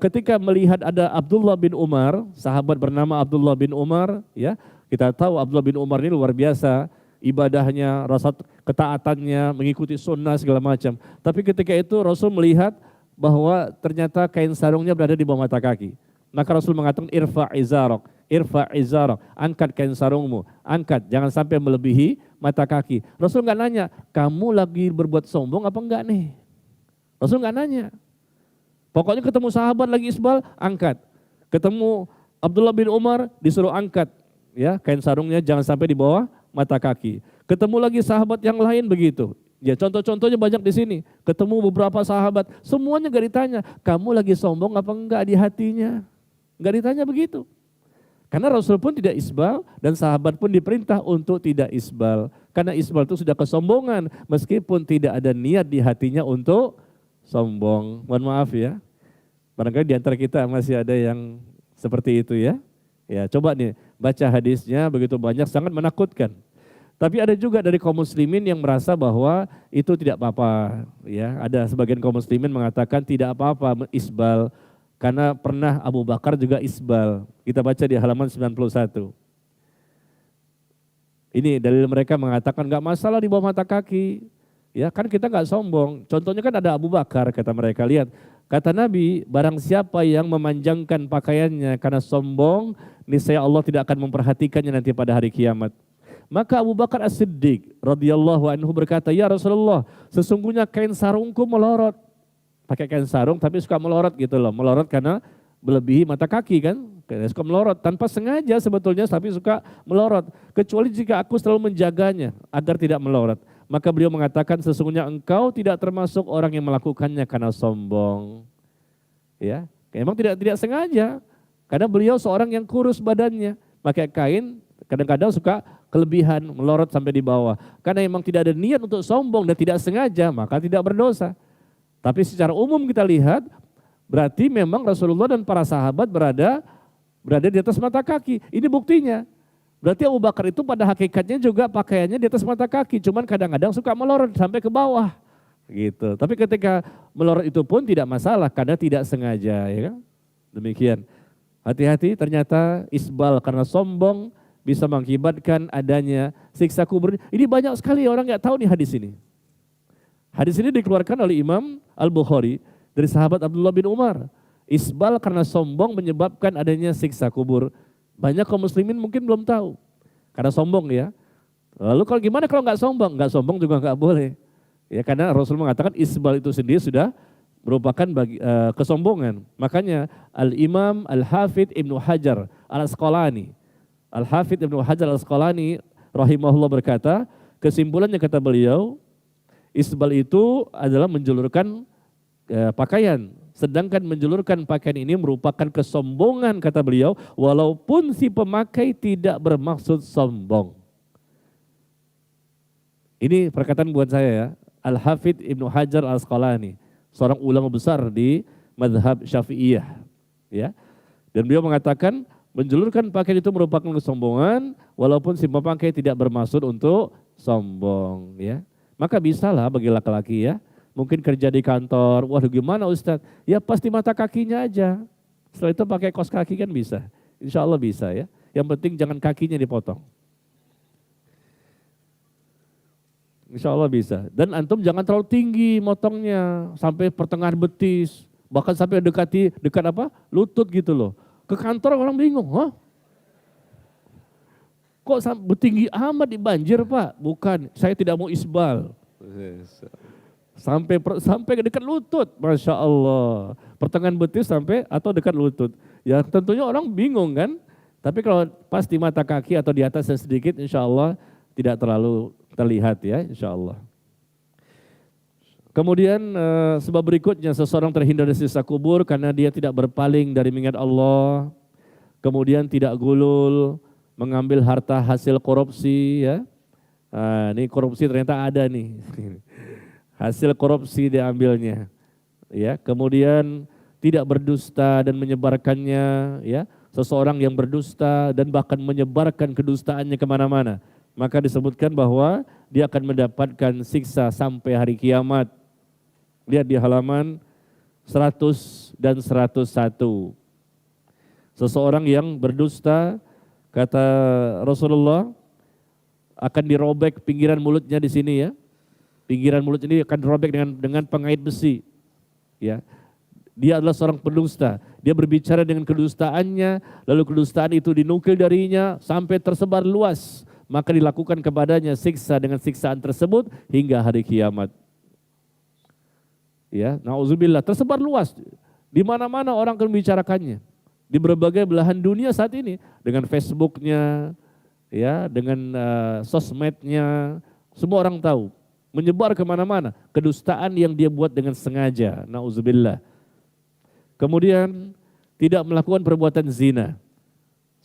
ketika melihat ada Abdullah bin Umar, sahabat bernama Abdullah bin Umar, ya, kita tahu Abdullah bin Umar ini luar biasa, ibadahnya, rasa ketaatannya, mengikuti sunnah segala macam. Tapi ketika itu Rasul melihat bahwa ternyata kain sarungnya berada di bawah mata kaki. Maka Rasul mengatakan irfa' izarok, angkat kain sarungmu, angkat, jangan sampai melebihi mata kaki. Rasul nggak nanya, kamu lagi berbuat sombong apa enggak nih? Rasul nggak nanya. Pokoknya ketemu sahabat lagi isbal, angkat. Ketemu Abdullah bin Umar, disuruh angkat, ya, kain sarungnya jangan sampai di bawah mata kaki. Ketemu lagi sahabat yang lain begitu. Ya, contoh-contohnya banyak di sini. Ketemu beberapa sahabat, semuanya gak ditanya, kamu lagi sombong apa enggak di hatinya? Gak ditanya begitu. Karena Rasul pun tidak isbal dan sahabat pun diperintah untuk tidak isbal. Karena isbal itu sudah kesombongan meskipun tidak ada niat di hatinya untuk sombong. Mohon maaf ya. Barangkali di antara kita masih ada yang seperti itu ya. Ya, coba nih baca hadisnya begitu banyak, sangat menakutkan. Tapi ada juga dari kaum muslimin yang merasa bahwa itu tidak apa-apa. Ya, ada sebagian kaum muslimin mengatakan tidak apa-apa isbal. Karena pernah Abu Bakar juga isbal. Kita baca di halaman 91. Ini dalil mereka mengatakan enggak masalah di bawah mata kaki. Ya, kan kita enggak sombong. Contohnya kan ada Abu Bakar, kata mereka. Lihat, kata Nabi, barang siapa yang memanjangkan pakaiannya karena sombong, niscaya Allah tidak akan memperhatikannya nanti pada hari kiamat. Maka Abu Bakar As-Siddiq radhiyallahu anhu berkata, ya Rasulullah, sesungguhnya kain sarungku melorot. Pakai kain sarung tapi suka melorot gitu loh. Melorot karena melebihi mata kaki kan. Karena suka melorot tanpa sengaja sebetulnya tapi suka melorot. Kecuali jika aku selalu menjaganya agar tidak melorot. Maka beliau mengatakan sesungguhnya engkau tidak termasuk orang yang melakukannya karena sombong. Ya, memang tidak sengaja. Karena beliau seorang yang kurus badannya. Pakai kain kadang-kadang suka kelebihan melorot sampai di bawah. Karena memang tidak ada niat untuk sombong dan tidak sengaja maka tidak berdosa. Tapi secara umum kita lihat, berarti memang Rasulullah dan para sahabat berada di atas mata kaki. Ini buktinya. Berarti Abu Bakar itu pada hakikatnya juga pakaiannya di atas mata kaki. Cuman kadang-kadang suka melorot sampai ke bawah. Gitu. Tapi ketika melorot itu pun tidak masalah karena tidak sengaja. Ya kan? Demikian. Hati-hati, ternyata isbal karena sombong bisa mengakibatkan adanya siksa kubur. Ini banyak sekali orang nggak tahu nih hadis ini. Hadis ini dikeluarkan oleh Imam Al-Bukhari dari sahabat Abdullah bin Umar. Isbal karena sombong menyebabkan adanya siksa kubur. Banyak kaum muslimin mungkin belum tahu. Karena sombong ya. Lalu kalau gimana kalau nggak sombong? Nggak sombong juga nggak boleh. Ya, karena Rasul mengatakan isbal itu sendiri sudah merupakan kesombongan. Makanya Al-Imam Al-Hafidh Ibnu Hajar Al-Asqalani Al-Hafidz Ibnu Hajar Al-Asqalani rahimahullah berkata, kesimpulannya kata beliau, isbal itu adalah menjulurkan pakaian. Sedangkan menjulurkan pakaian ini merupakan kesombongan kata beliau, walaupun si pemakai tidak bermaksud sombong. Ini perkataan buat saya ya, Al-Hafidz Ibnu Hajar Al-Asqalani, seorang ulama besar di mazhab Syafi'iyah. Ya. Dan beliau mengatakan menjulurkan pakaian itu merupakan kesombongan, walaupun si pemakai tidak bermaksud untuk sombong. Ya. Maka bisalah bagi laki-laki ya, mungkin kerja di kantor, waduh gimana Ustadz? Ya pasti mata kakinya aja. Setelah itu pakai kaos kaki kan bisa. Insya Allah bisa ya. Yang penting jangan kakinya dipotong. Insya Allah bisa. Dan antum jangan terlalu tinggi motongnya. Sampai pertengahan betis. Bahkan sampai dekat apa? Lutut gitu loh. Ke kantor orang bingung. Hah? Kok tinggi amat di banjir Pak? Bukan, saya tidak mau isbal. Sampai ke dekat lutut, Masya Allah. Pertengahan betis sampai atau dekat lutut. Ya tentunya orang bingung kan. Tapi kalau pas di mata kaki atau di atasnya sedikit, insya Allah tidak terlalu terlihat ya, insya Allah. Kemudian sebab berikutnya, seseorang terhindar dari siksa kubur karena dia tidak berpaling dari mengingat Allah. Kemudian tidak gulul, mengambil harta hasil korupsi ya. Nah, ini korupsi ternyata ada nih. Hasil korupsi diambilnya. Ya, kemudian tidak berdusta dan menyebarkannya ya. Seseorang yang berdusta dan bahkan menyebarkan kedustaannya kemana-mana, maka disebutkan bahwa dia akan mendapatkan siksa sampai hari kiamat. Lihat di halaman 100 dan 101. Seseorang yang berdusta, kata Rasulullah, akan dirobek pinggiran mulutnya di sini ya. Pinggiran mulut ini akan dirobek dengan pengait besi. Ya. Dia adalah seorang pendusta. Dia berbicara dengan kedustaannya, lalu kedustaan itu dinukil darinya sampai tersebar luas. Maka dilakukan kepadanya siksa dengan siksaan tersebut hingga hari kiamat. Ya, na'udzubillah, tersebar luas. Di mana-mana orang akan membicarakannya. Di berbagai belahan dunia saat ini, dengan Facebooknya, ya, dengan sosmednya, semua orang tahu. Menyebar kemana-mana kedustaan yang dia buat dengan sengaja. Na'udzubillah. Kemudian tidak melakukan perbuatan zina.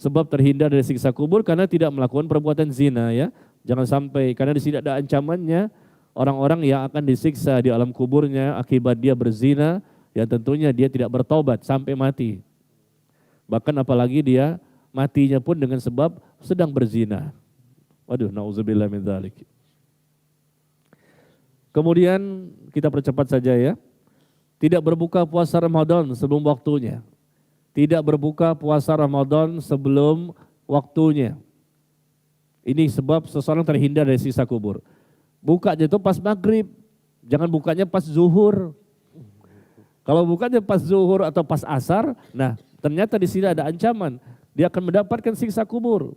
Sebab terhindar dari siksa kubur karena tidak melakukan perbuatan zina ya. Jangan sampai, karena di sini ada ancamannya orang-orang yang akan disiksa di alam kuburnya akibat dia berzina, yang tentunya dia tidak bertobat sampai mati. Bahkan apalagi dia matinya pun dengan sebab sedang berzina. Waduh, na'udzubillah min dzalik. Kemudian kita percepat saja ya. Tidak berbuka puasa Ramadan sebelum waktunya. Tidak berbuka puasa Ramadan sebelum waktunya. Ini sebab seseorang terhindar dari siksa kubur. Bukanya itu pas maghrib, jangan bukanya pas zuhur. Kalau bukanya pas zuhur atau pas asar, nah ternyata di sini ada ancaman. Dia akan mendapatkan siksa kubur.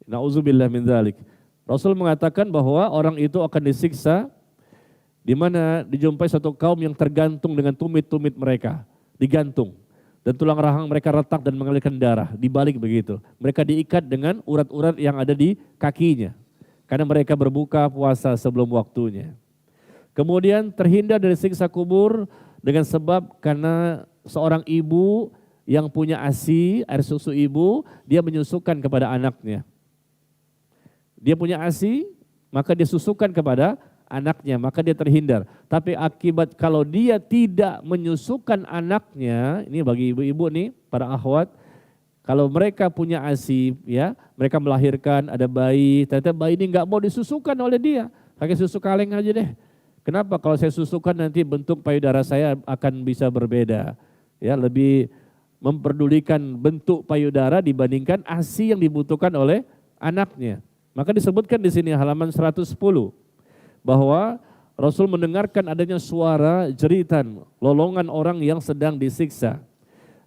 Na'udzubillah min dzalik. Rasul mengatakan bahwa orang itu akan disiksa di mana dijumpai satu kaum yang tergantung dengan tumit-tumit mereka, digantung. Dan tulang rahang mereka retak dan mengalirkan darah, dibalik begitu. Mereka diikat dengan urat-urat yang ada di kakinya. Karena mereka berbuka puasa sebelum waktunya. Kemudian terhindar dari siksa kubur dengan sebab karena seorang ibu yang punya ASI, air susu ibu, dia menyusukan kepada anaknya. Dia punya ASI, maka dia susukan kepada anaknya, maka dia terhindar. Tapi akibat kalau dia tidak menyusukan anaknya, ini bagi ibu-ibu nih, para akhwat, kalau mereka punya ASI, ya, mereka melahirkan, ada bayi, ternyata bayi ini nggak mau disusukan oleh dia, pakai susu kaleng aja deh. Kenapa? Kalau saya susukan nanti bentuk payudara saya akan bisa berbeda, ya, lebih memperdulikan bentuk payudara dibandingkan ASI yang dibutuhkan oleh anaknya. Maka disebutkan di sini halaman 110. Bahwa Rasul mendengarkan adanya suara jeritan lolongan orang yang sedang disiksa.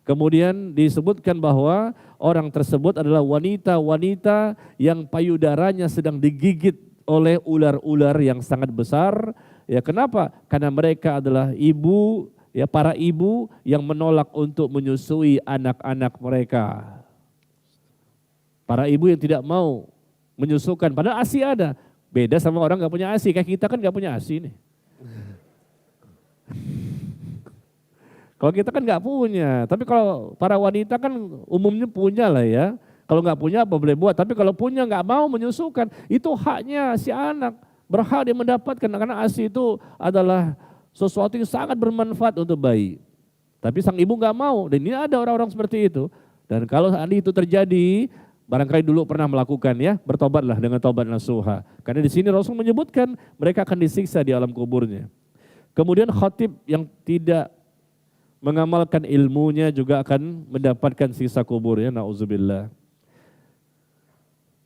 Kemudian disebutkan bahwa orang tersebut adalah wanita-wanita yang payudaranya sedang digigit oleh ular-ular yang sangat besar. Ya, kenapa? Karena mereka adalah ibu, ya, para ibu yang menolak untuk menyusui anak-anak mereka. Para ibu yang tidak mau menyusukan, padahal ASI ada. Beda sama orang nggak punya ASI, kayak kita kan nggak punya ASI nih. Kalau kita kan nggak punya, tapi kalau para wanita kan umumnya punya lah ya. Kalau nggak punya apa boleh buat, tapi kalau punya nggak mau menyusukan, itu haknya si anak. Berhak dia mendapatkan, karena ASI itu adalah sesuatu yang sangat bermanfaat untuk bayi. Tapi sang ibu nggak mau, dan ini ada orang-orang seperti itu. Dan kalau saat itu terjadi, barangkali dulu pernah melakukan ya, bertobatlah dengan tobat nasuha. Karena di sini Rasul menyebutkan mereka akan disiksa di alam kuburnya. Kemudian khatib yang tidak mengamalkan ilmunya juga akan mendapatkan siksa kuburnya, na'udzubillah.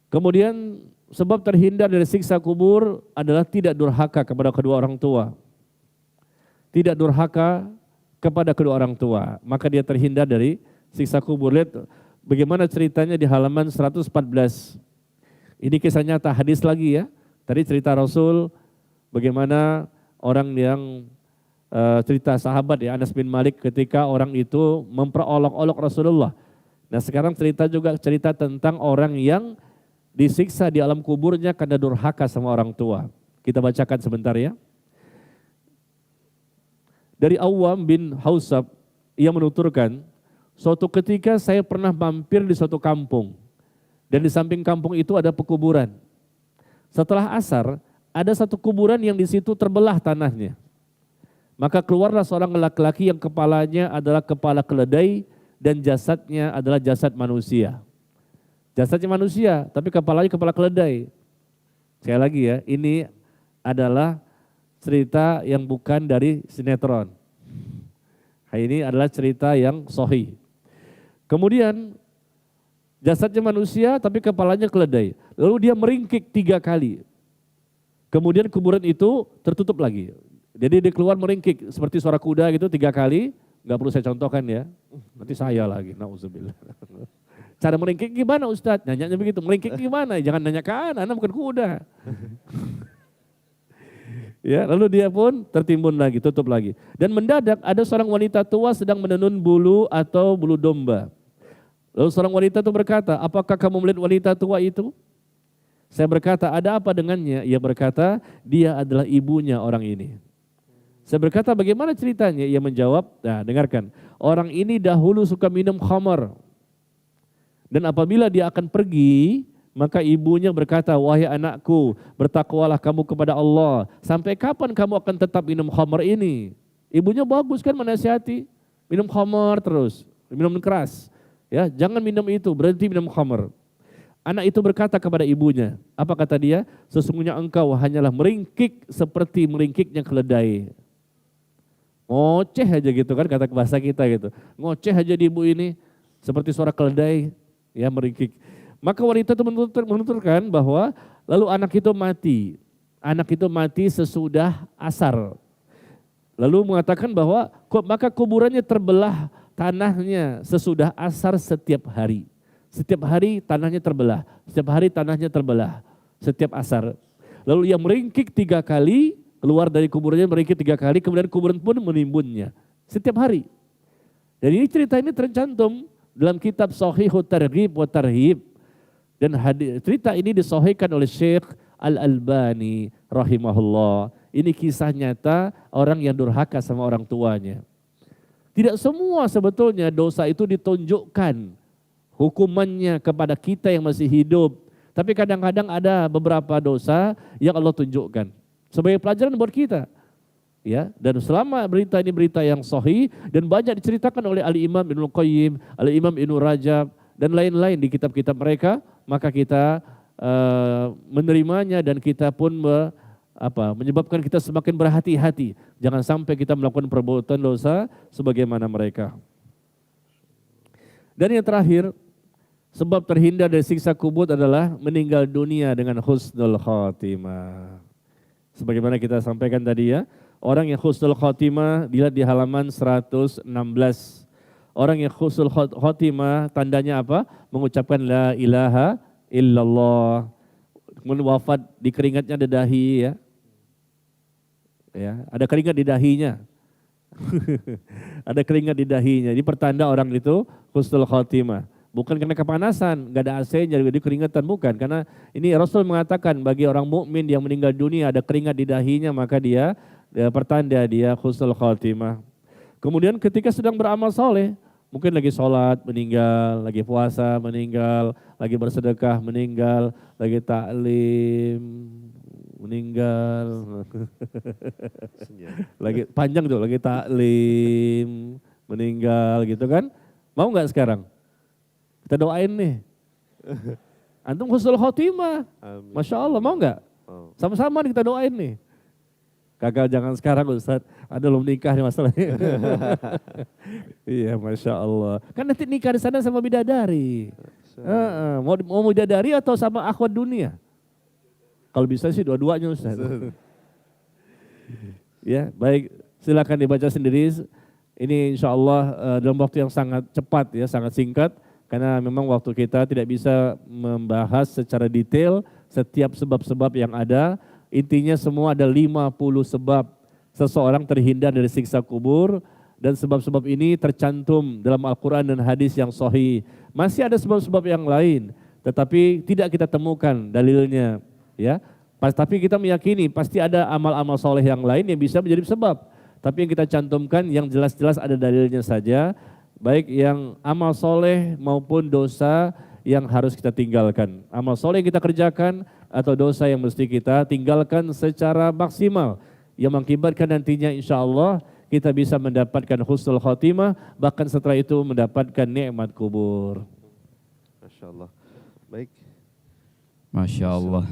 Kemudian sebab terhindar dari siksa kubur adalah tidak durhaka kepada kedua orang tua. Tidak durhaka kepada kedua orang tua, maka dia terhindar dari siksa kubur. Lihat bagaimana ceritanya di halaman 114. Ini kisah nyata, hadis lagi ya. Tadi cerita Rasul bagaimana orang yang cerita sahabat ya, Anas bin Malik ketika orang itu memperolok-olok Rasulullah. Nah sekarang cerita tentang orang yang disiksa di alam kuburnya karena durhaka sama orang tua. Kita bacakan sebentar ya. Dari Awam bin Hausab, ia menuturkan, suatu ketika saya pernah mampir di suatu kampung. Dan di samping kampung itu ada pekuburan. Setelah asar, ada satu kuburan yang di situ terbelah tanahnya. Maka keluarlah seorang laki-laki yang kepalanya adalah kepala keledai dan jasadnya adalah jasad manusia. Jasadnya manusia, tapi kepalanya kepala keledai. Sekali lagi ya, ini adalah cerita yang bukan dari sinetron. Ini adalah cerita yang sahih. Kemudian jasadnya manusia tapi kepalanya keledai. Lalu dia meringkik 3 kali. Kemudian kuburan itu tertutup lagi. Jadi dia keluar meringkik seperti suara kuda gitu 3 kali. Gak perlu saya contohkan ya, nanti saya lagi, na'udzubillah. Cara meringkik gimana Ustadz? Nanyanya begitu, meringkik gimana? Jangan nanya ke anak bukan kuda. Ya, lalu dia pun tertimbun lagi, tutup lagi. Dan mendadak ada seorang wanita tua sedang menenun bulu atau bulu domba. Lalu seorang wanita itu berkata, apakah kamu melihat wanita tua itu? Saya berkata, ada apa dengannya? Ia berkata, dia adalah ibunya orang ini. Saya berkata, bagaimana ceritanya? Ia menjawab, nah dengarkan, orang ini dahulu suka minum khamar. Dan apabila dia akan pergi, maka ibunya berkata, wahai anakku, bertakwalah kamu kepada Allah. Sampai kapan kamu akan tetap minum khamar ini? Ibunya bagus kan menasihati, minum khamar terus, minum keras. Ya, jangan minum itu, berhenti minum khamar. Anak itu berkata kepada ibunya, apa kata dia? Sesungguhnya engkau hanyalah meringkik seperti meringkiknya keledai. Ngoceh aja gitu kan kata bahasa kita gitu. Ngoceh aja di ibu ini seperti suara keledai ya meringkik. Maka wanita itu menuturkan bahwa lalu anak itu mati. Anak itu mati sesudah asar. Lalu mengatakan bahwa maka kuburannya terbelah tanahnya sesudah asar setiap hari. Setiap hari tanahnya terbelah. Setiap hari tanahnya terbelah. Setiap asar. Lalu ia meringkik 3 kali. Keluar dari kuburannya meringkik 3 kali, kemudian kuburan pun menimbunnya. Setiap hari. Dan ini cerita ini tercantum dalam kitab Shahihut Targhib wa Tarhib. Dan cerita ini disahihkan oleh Syekh Al-Albani rahimahullah. Ini kisah nyata orang yang durhaka sama orang tuanya. Tidak semua sebetulnya dosa itu ditunjukkan hukumannya kepada kita yang masih hidup. Tapi kadang-kadang ada beberapa dosa yang Allah tunjukkan. Sebagai pelajaran buat kita. Ya, dan selama berita ini berita yang sahih dan banyak diceritakan oleh Al-Imam Ibnu Qayyim, Al-Imam Ibnu Rajab dan lain-lain di kitab-kitab mereka, maka kita menerimanya dan kita pun menyebabkan kita semakin berhati-hati. Jangan sampai kita melakukan perbuatan dosa sebagaimana mereka. Dan yang terakhir, sebab terhindar dari siksa kubur adalah meninggal dunia dengan husnul khatimah. Sebagaimana kita sampaikan tadi ya, orang yang husnul khatimah dilihat di halaman 116. Orang yang husnul khatimah tandanya apa? Mengucapkan la ilaha illallah. Kemudian wafat di keringatnya ada dahi ya. Ya, ada keringat di dahinya. Ada keringat di dahinya. Ini pertanda orang itu husnul khatimah. Bukan karena kepanasan, nggak ada AC-nya, jadi keringetan, bukan. Karena ini Rasul mengatakan bagi orang mukmin yang meninggal dunia ada keringat di dahinya, maka dia pertanda dia husnul khotimah. Kemudian ketika sedang beramal soleh, mungkin lagi sholat meninggal, lagi puasa meninggal, lagi bersedekah meninggal, lagi taklim meninggal, lagi panjang tuh, lagi taklim meninggal gitu kan. Mau nggak sekarang? Kita doain nih. Antum husnul khotimah. Amin. Masya Allah, mau nggak? Oh. Sama-sama kita doain nih. Gagal jangan sekarang Ustaz. Ada belum nikah nih masalahnya. Iya, Masya Allah. Kan nanti nikah di sana sama bidadari. Mau bidadari atau sama akhwat dunia? Kalau bisa sih dua-duanya Ustaz. Ya, baik. Silakan dibaca sendiri. Ini insya Allah dalam waktu yang sangat cepat ya, sangat singkat. Karena memang waktu kita tidak bisa membahas secara detail setiap sebab-sebab yang ada. Intinya semua ada 50 sebab seseorang terhindar dari siksa kubur. Dan sebab-sebab ini tercantum dalam Al-Quran dan hadis yang sahih. Masih ada sebab-sebab yang lain, tetapi tidak kita temukan dalilnya. Ya, tapi kita meyakini pasti ada amal-amal soleh yang lain yang bisa menjadi sebab. Tapi yang kita cantumkan yang jelas-jelas ada dalilnya saja. Baik yang amal soleh maupun dosa yang harus kita tinggalkan. Amal soleh yang kita kerjakan atau dosa yang mesti kita tinggalkan secara maksimal. Yang mengakibatkan nantinya insya Allah kita bisa mendapatkan husnul khotimah. Bahkan setelah itu mendapatkan nikmat kubur. Masya Allah. Baik. Masya Allah.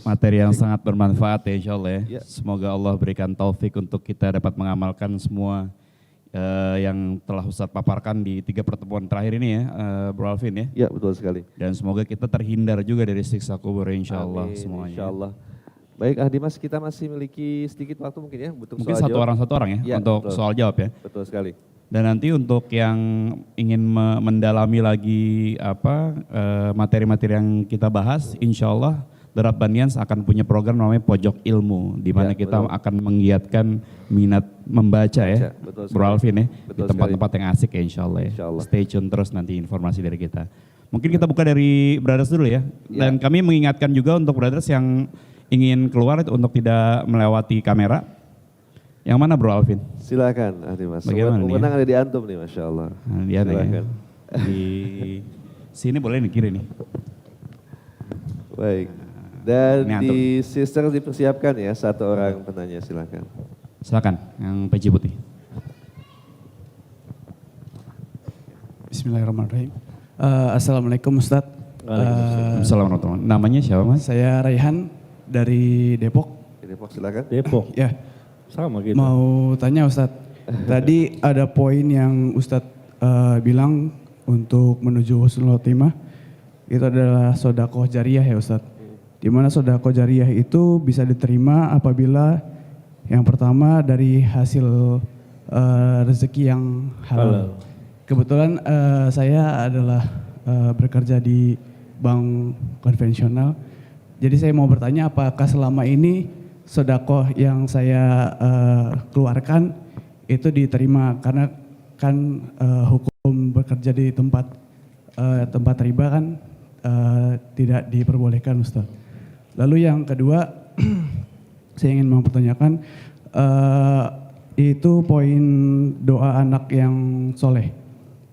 Materi yang sangat bermanfaat ya insya Allah ya. Semoga Allah berikan taufik untuk kita dapat mengamalkan semua yang telah Ustadz paparkan di 3 pertemuan terakhir ini ya, Bro Alvin ya. Ya betul sekali. Dan semoga kita terhindar juga dari siksa kubur insya Allah semuanya. Insya Allah. Baik Dimas, kita masih memiliki sedikit waktu mungkin ya untuk mungkin soal satu orang ya untuk betul. soal jawab ya. Betul sekali. Dan nanti untuk yang ingin mendalami lagi materi-materi yang kita bahas, insya Allah Darab Bandians akan punya program namanya Pojok Ilmu, di mana kita akan menggiatkan minat membaca ya, Bro Alvin ya, di tempat-tempat yang asik ya insya Allah ya. Stay tune terus nanti informasi dari kita. Mungkin kita buka dari Brothers dulu ya, dan kami mengingatkan juga untuk Brothers yang ingin keluar untuk tidak melewati kamera. Yang mana Bro Alvin? Silakan Dimas. Bagaimana nih? Pemenang ada di antum nih, Masya Allah. Nah, dia ya. Di sini boleh nih, kiri nih. Baik. Dan di sister dipersiapkan ya, 1 orang penanya, silakan. Silakan, yang peci putih. Bismillahirrahmanirrahim. Assalamualaikum Ustadz. Assalamualaikum. Namanya siapa Mas? Saya Raihan dari Depok. Di Depok silakan. Depok. Ya. Sama gitu. Mau tanya Ustadz. Tadi ada poin yang Ustadz bilang untuk menuju husnul khotimah itu adalah sedekah jariyah ya Ustadz. Di mana sedekah jariyah itu bisa diterima apabila yang pertama dari hasil rezeki yang halal. Kebetulan saya adalah bekerja di bank konvensional. Jadi saya mau bertanya apakah selama ini sedekah yang saya keluarkan itu diterima, karena kan hukum bekerja di tempat riba kan tidak diperbolehkan Ustaz. Lalu yang kedua saya ingin mempertanyakan itu poin doa anak yang soleh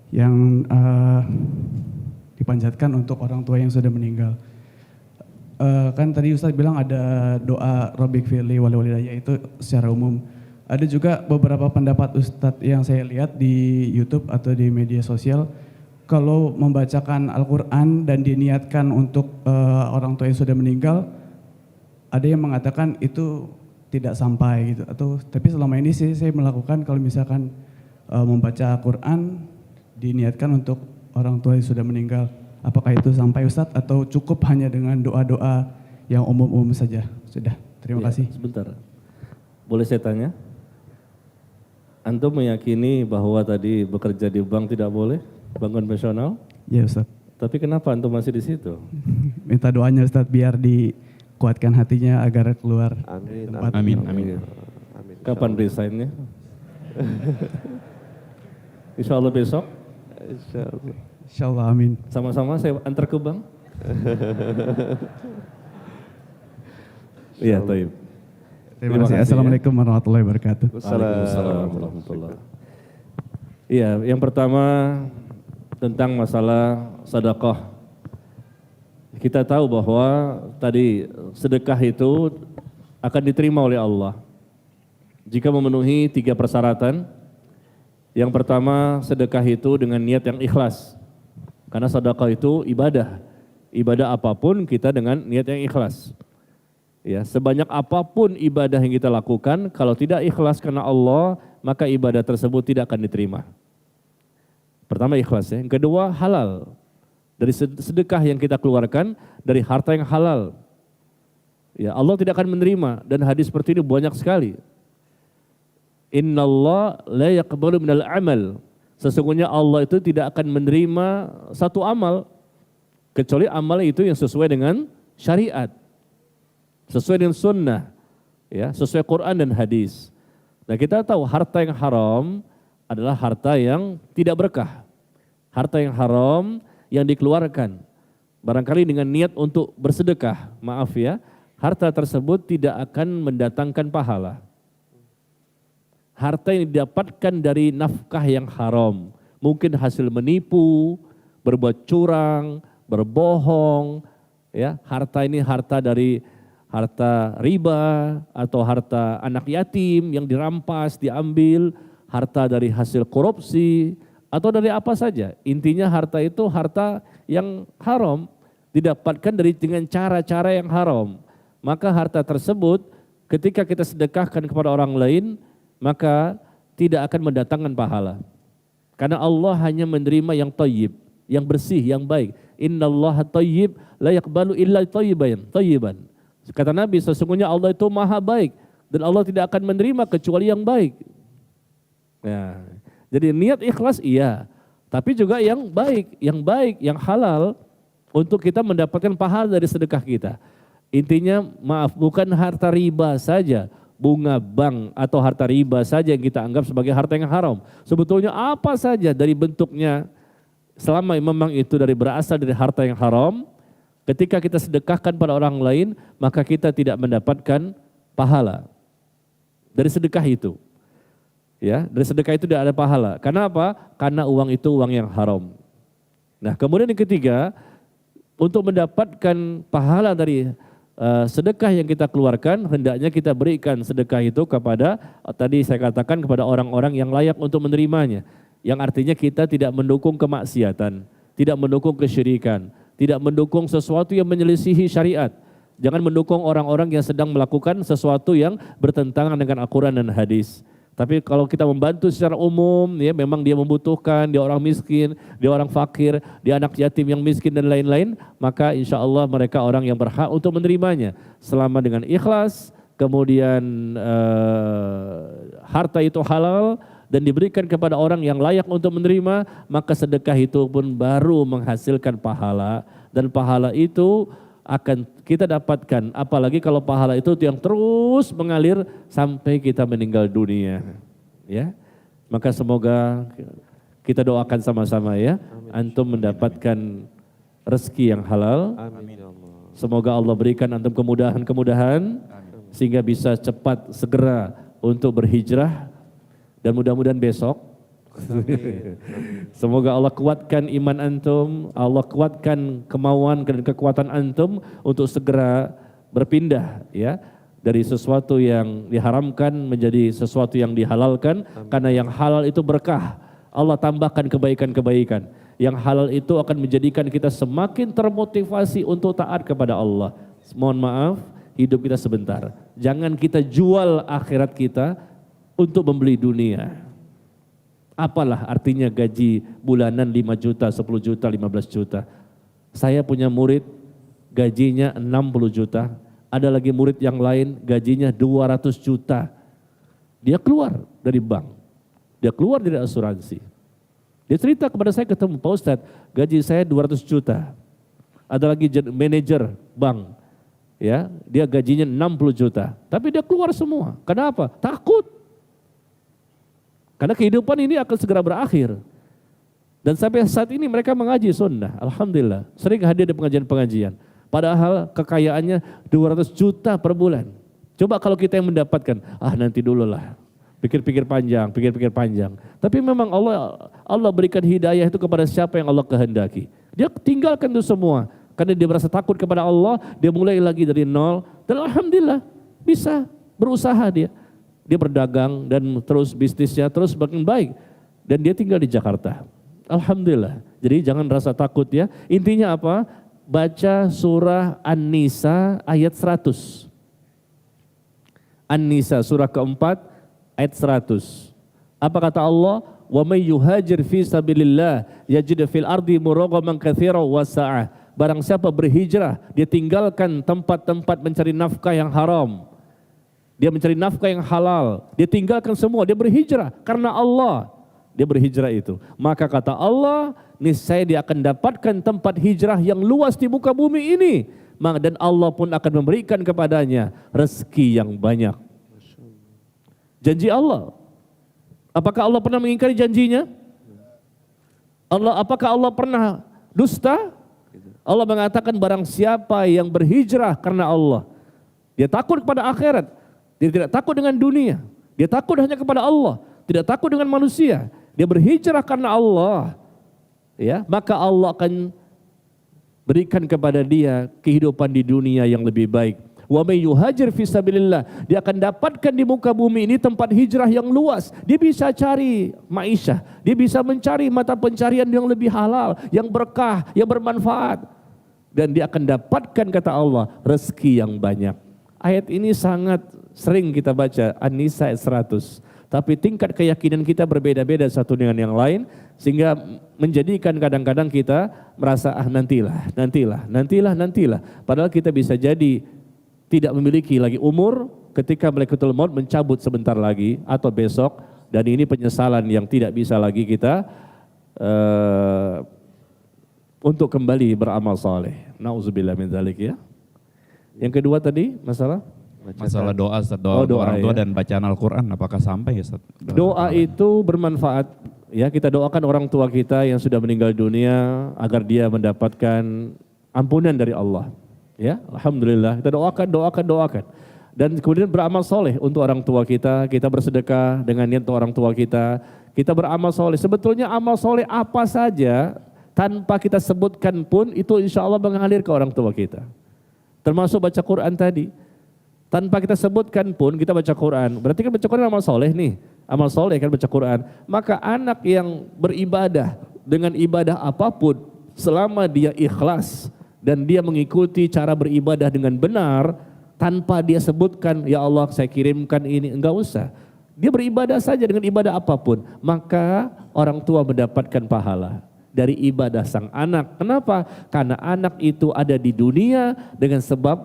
yang dipanjatkan untuk orang tua yang sudah meninggal. Kan tadi Ustaz bilang ada doa Rabbik firli wali walidayya itu secara umum. Ada juga beberapa pendapat Ustadz yang saya lihat di YouTube atau di media sosial, kalau membacakan Al-Quran dan diniatkan untuk orang tua yang sudah meninggal, ada yang mengatakan itu tidak sampai gitu. Tapi selama ini sih saya melakukan kalau misalkan membaca Al-Quran diniatkan untuk orang tua yang sudah meninggal. Apakah itu sampai Ustadz atau cukup hanya dengan doa-doa yang umum-umum saja? Sudah, terima kasih. Sebentar, boleh saya tanya? Antum meyakini bahwa tadi bekerja di bank tidak boleh, bank konvensional? Ya Ustadz. Tapi kenapa antum masih di situ? Minta doanya Ustadz biar dikuatkan hatinya agar keluar. Amin. Tempat. Amin. Kapan resignnya? Insya Allah besok? Insyaallah. Insyaallah amin. Sama-sama saya antar ke bank. Iya, Taib. Terima kasih. Assalamualaikum warahmatullahi wabarakatuh. Waalaikumsalam warahmatullahi. Iya, yang pertama tentang masalah sedekah. Kita tahu bahwa tadi sedekah itu akan diterima oleh Allah jika memenuhi 3 persyaratan. Yang pertama, sedekah itu dengan niat yang ikhlas. Karena sedekah itu ibadah. Ibadah apapun kita dengan niat yang ikhlas. Ya, sebanyak apapun ibadah yang kita lakukan, kalau tidak ikhlas karena Allah, maka ibadah tersebut tidak akan diterima. Pertama ikhlas ya. Yang kedua halal. Dari sedekah yang kita keluarkan dari harta yang halal. Ya, Allah tidak akan menerima, dan hadis seperti ini banyak sekali. Innallaha la yaqbalu minal amal. Sesungguhnya Allah itu tidak akan menerima satu amal kecuali amal itu yang sesuai dengan syariat, sesuai dengan sunnah, ya, sesuai Quran dan hadis. Nah, kita tahu harta yang haram adalah harta yang tidak berkah. Harta yang haram yang dikeluarkan barangkali dengan niat untuk bersedekah, maaf ya, harta tersebut tidak akan mendatangkan pahala. Harta yang didapatkan dari nafkah yang haram, mungkin hasil menipu, berbuat curang, berbohong, ya, harta ini harta dari harta riba atau harta anak yatim yang dirampas, diambil, harta dari hasil korupsi atau dari apa saja. Intinya harta itu harta yang haram, didapatkan dengan cara-cara yang haram. Maka harta tersebut ketika kita sedekahkan kepada orang lain, maka tidak akan mendatangkan pahala. Karena Allah hanya menerima yang thayyib, yang bersih, yang baik. Innallaha thayyib la yaqbalu illa thayyiban. Kata Nabi, sesungguhnya Allah itu maha baik dan Allah tidak akan menerima kecuali yang baik. Nah, jadi niat ikhlas iya, tapi juga yang baik, yang halal untuk kita mendapatkan pahala dari sedekah kita. Intinya maaf, bukan harta riba saja, bunga bank atau harta riba saja yang kita anggap sebagai harta yang haram. Sebetulnya apa saja dari bentuknya, selama memang itu berasal dari harta yang haram, ketika kita sedekahkan pada orang lain, maka kita tidak mendapatkan pahala dari sedekah itu. Ya, dari sedekah itu tidak ada pahala. Karena apa? Karena uang itu uang yang haram. Nah, kemudian yang ketiga, untuk mendapatkan pahala dari sedekah yang kita keluarkan, hendaknya kita berikan sedekah itu kepada, tadi saya katakan, kepada orang-orang yang layak untuk menerimanya. Yang artinya kita tidak mendukung kemaksiatan, tidak mendukung kesyirikan, tidak mendukung sesuatu yang menyelisihi syariat. Jangan mendukung orang-orang yang sedang melakukan sesuatu yang bertentangan dengan Al-Quran dan hadis. Tapi kalau kita membantu secara umum, ya memang dia membutuhkan, dia orang miskin, dia orang fakir, dia anak yatim yang miskin dan lain-lain, maka insya Allah mereka orang yang berhak untuk menerimanya. Selama dengan ikhlas, kemudian harta itu halal dan diberikan kepada orang yang layak untuk menerima, maka sedekah itu pun baru menghasilkan pahala. Dan pahala itu akan kita dapatkan, apalagi kalau pahala itu yang terus mengalir sampai kita meninggal dunia, ya. Maka semoga kita doakan sama-sama ya, antum mendapatkan rezeki yang halal. Amin ya Allah. Semoga Allah berikan antum kemudahan-kemudahan sehingga bisa cepat segera untuk berhijrah, dan mudah-mudahan besok. Semoga Allah kuatkan iman antum, Allah kuatkan kemauan dan kekuatan antum untuk segera berpindah ya dari sesuatu yang diharamkan menjadi sesuatu yang dihalalkan. Karena yang halal itu berkah, Allah tambahkan kebaikan-kebaikan. Yang halal itu akan menjadikan kita semakin termotivasi untuk taat kepada Allah. Mohon maaf, hidup kita sebentar. Jangan kita jual akhirat kita untuk membeli dunia. Apalah artinya gaji bulanan 5 juta, 10 juta, 15 juta. Saya punya murid gajinya 60 juta. Ada lagi murid yang lain gajinya 200 juta. Dia keluar dari bank. Dia keluar dari asuransi. Dia cerita kepada saya, ketemu Pak Ustadz, gaji saya 200 juta. Ada lagi manajer bank. Ya, dia gajinya 60 juta. Tapi dia keluar semua. Kenapa? Takut. Karena kehidupan ini akan segera berakhir. Dan sampai saat ini mereka mengaji sunnah, alhamdulillah. Sering hadir di pengajian-pengajian. Padahal kekayaannya 200 juta per bulan. Coba kalau kita yang mendapatkan, nanti dulu lah. Pikir-pikir panjang. Tapi memang Allah berikan hidayah itu kepada siapa yang Allah kehendaki. Dia tinggalkan itu semua. Karena dia merasa takut kepada Allah, dia mulai lagi dari nol. Dan alhamdulillah bisa berusaha dia. Dia berdagang dan terus bisnisnya terus makin baik. Dan dia tinggal di Jakarta. Alhamdulillah. Jadi jangan rasa takut ya. Intinya apa? Baca surah An-Nisa ayat 100. An-Nisa surah keempat ayat 100. Apa kata Allah? Wa may yuhajir fi sabilillah yajid fil ardi muragaman katsiran wa sa'ah. Barang siapa berhijrah, dia tinggalkan tempat-tempat mencari nafkah yang haram. Dia mencari nafkah yang halal. Dia tinggalkan semua, dia berhijrah karena Allah. Dia berhijrah itu. Maka kata Allah, niscaya dia akan dapatkan tempat hijrah yang luas di muka bumi ini. Dan Allah pun akan memberikan kepadanya rezeki yang banyak. Janji Allah. Apakah Allah pernah mengingkari janjinya? Apakah Allah pernah dusta? Allah mengatakan barang siapa yang berhijrah karena Allah, dia takut kepada akhirat, dia tidak takut dengan dunia, dia takut hanya kepada Allah, tidak takut dengan manusia, dia berhijrah karena Allah, ya, maka Allah akan berikan kepada dia kehidupan di dunia yang lebih baik. Wa may yuhajir fi sabilillah, dia akan dapatkan di muka bumi ini tempat hijrah yang luas. Dia bisa cari maisha, dia bisa mencari mata pencarian yang lebih halal, yang berkah, yang bermanfaat. Dan dia akan dapatkan, kata Allah, rezeki yang banyak. Ayat ini sangat sering kita baca, An-Nisa ayat 100. Tapi tingkat keyakinan kita berbeda-beda satu dengan yang lain, sehingga menjadikan kadang-kadang kita merasa nantilah. Padahal kita bisa jadi tidak memiliki lagi umur ketika malaikatul maut mencabut sebentar lagi atau besok, dan ini penyesalan yang tidak bisa lagi kita untuk kembali beramal saleh. Nauzubillah min dzalik ya. Yang kedua tadi masalah doa, Ustaz, doa orang tua ya. dan bacaan Al-Qur'an apakah sampai ya, Ustaz? Doa itu bermanfaat. Ya, kita doakan orang tua kita yang sudah meninggal dunia agar dia mendapatkan ampunan dari Allah. Ya, alhamdulillah kita doakan. Dan kemudian beramal soleh untuk orang tua kita bersedekah dengan niat untuk orang tua kita beramal soleh. Sebetulnya amal soleh apa saja tanpa kita sebutkan pun itu insya Allah mengalir ke orang tua kita. Termasuk baca Quran tadi. Tanpa kita sebutkan pun kita baca Quran. Berarti kan baca Quran amal soleh nih. Amal soleh kan baca Quran. Maka anak yang beribadah dengan ibadah apapun selama dia ikhlas dan dia mengikuti cara beribadah dengan benar tanpa dia sebutkan, ya Allah saya kirimkan ini, enggak usah. Dia beribadah saja dengan ibadah apapun, maka orang tua mendapatkan pahala dari ibadah sang anak. Kenapa? Karena anak itu ada di dunia dengan sebab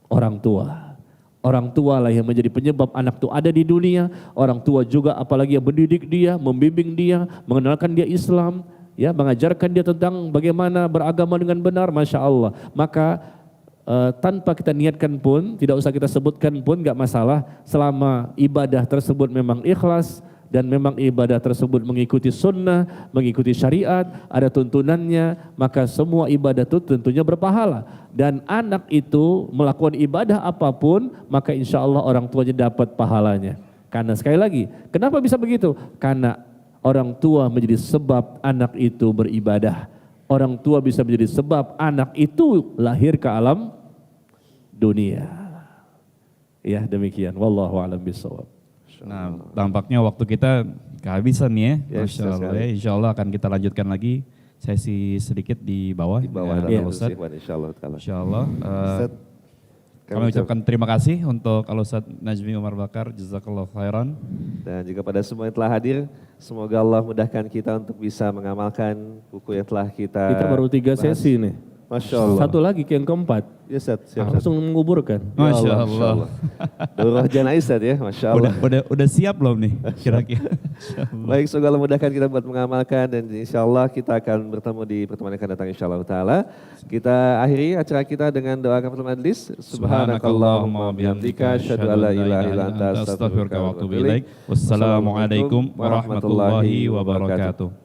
orang tua. Orang tua lah yang menjadi penyebab anak itu ada di dunia. Orang tua juga apalagi yang mendidik dia, membimbing dia, mengenalkan dia Islam, ya, mengajarkan dia tentang bagaimana beragama dengan benar, Masya Allah. Maka tanpa kita niatkan pun, tidak usah kita sebutkan pun gak masalah, selama ibadah tersebut memang ikhlas dan memang ibadah tersebut mengikuti sunnah, mengikuti syariat, ada tuntunannya, maka semua ibadah itu tentunya berpahala. Dan anak itu melakukan ibadah apapun, maka insya Allah orang tuanya dapat pahalanya. Karena sekali lagi, kenapa bisa begitu? Karena orang tua menjadi sebab anak itu beribadah. Orang tua bisa menjadi sebab anak itu lahir ke alam dunia. Ya, demikian. Wallahu a'lam bishawab. Nah, tampaknya waktu kita kehabisan ya. Ya, Masya Allah ya. Insya Allah akan kita lanjutkan lagi sesi sedikit di bawah. Ya, Ustaz. Insyaallah. Insyaallah. Ustaz, Kami ucapkan terima kasih untuk Al-Ustaz Najmi Umar Bakar, jazakallahu khairan. Dan juga pada semua yang telah hadir, semoga Allah mudahkan kita untuk bisa mengamalkan buku yang telah kita Baru 3 bahas. sesi nih. Masya Allah. Satu lagi yang keempat. Ya Ustaz, siap. Langsung menguburkan. Masya Allah. Daurah janaiz Ustaz ya, Masya Allah. Udah siap belum nih kira-kira? Baik, semoga Allah mudahkan kita buat mengamalkan dan insya Allah kita akan bertemu di pertemuan yang akan datang insya Allah ta'ala. Kita akhiri acara kita dengan doa kafaratul majlis. Subhanakallahumma bihamdika asyhadu an la ilaha illa anta astaghfiruka wa atubu ilaik. Wassalamualaikum warahmatullahi wabarakatuh.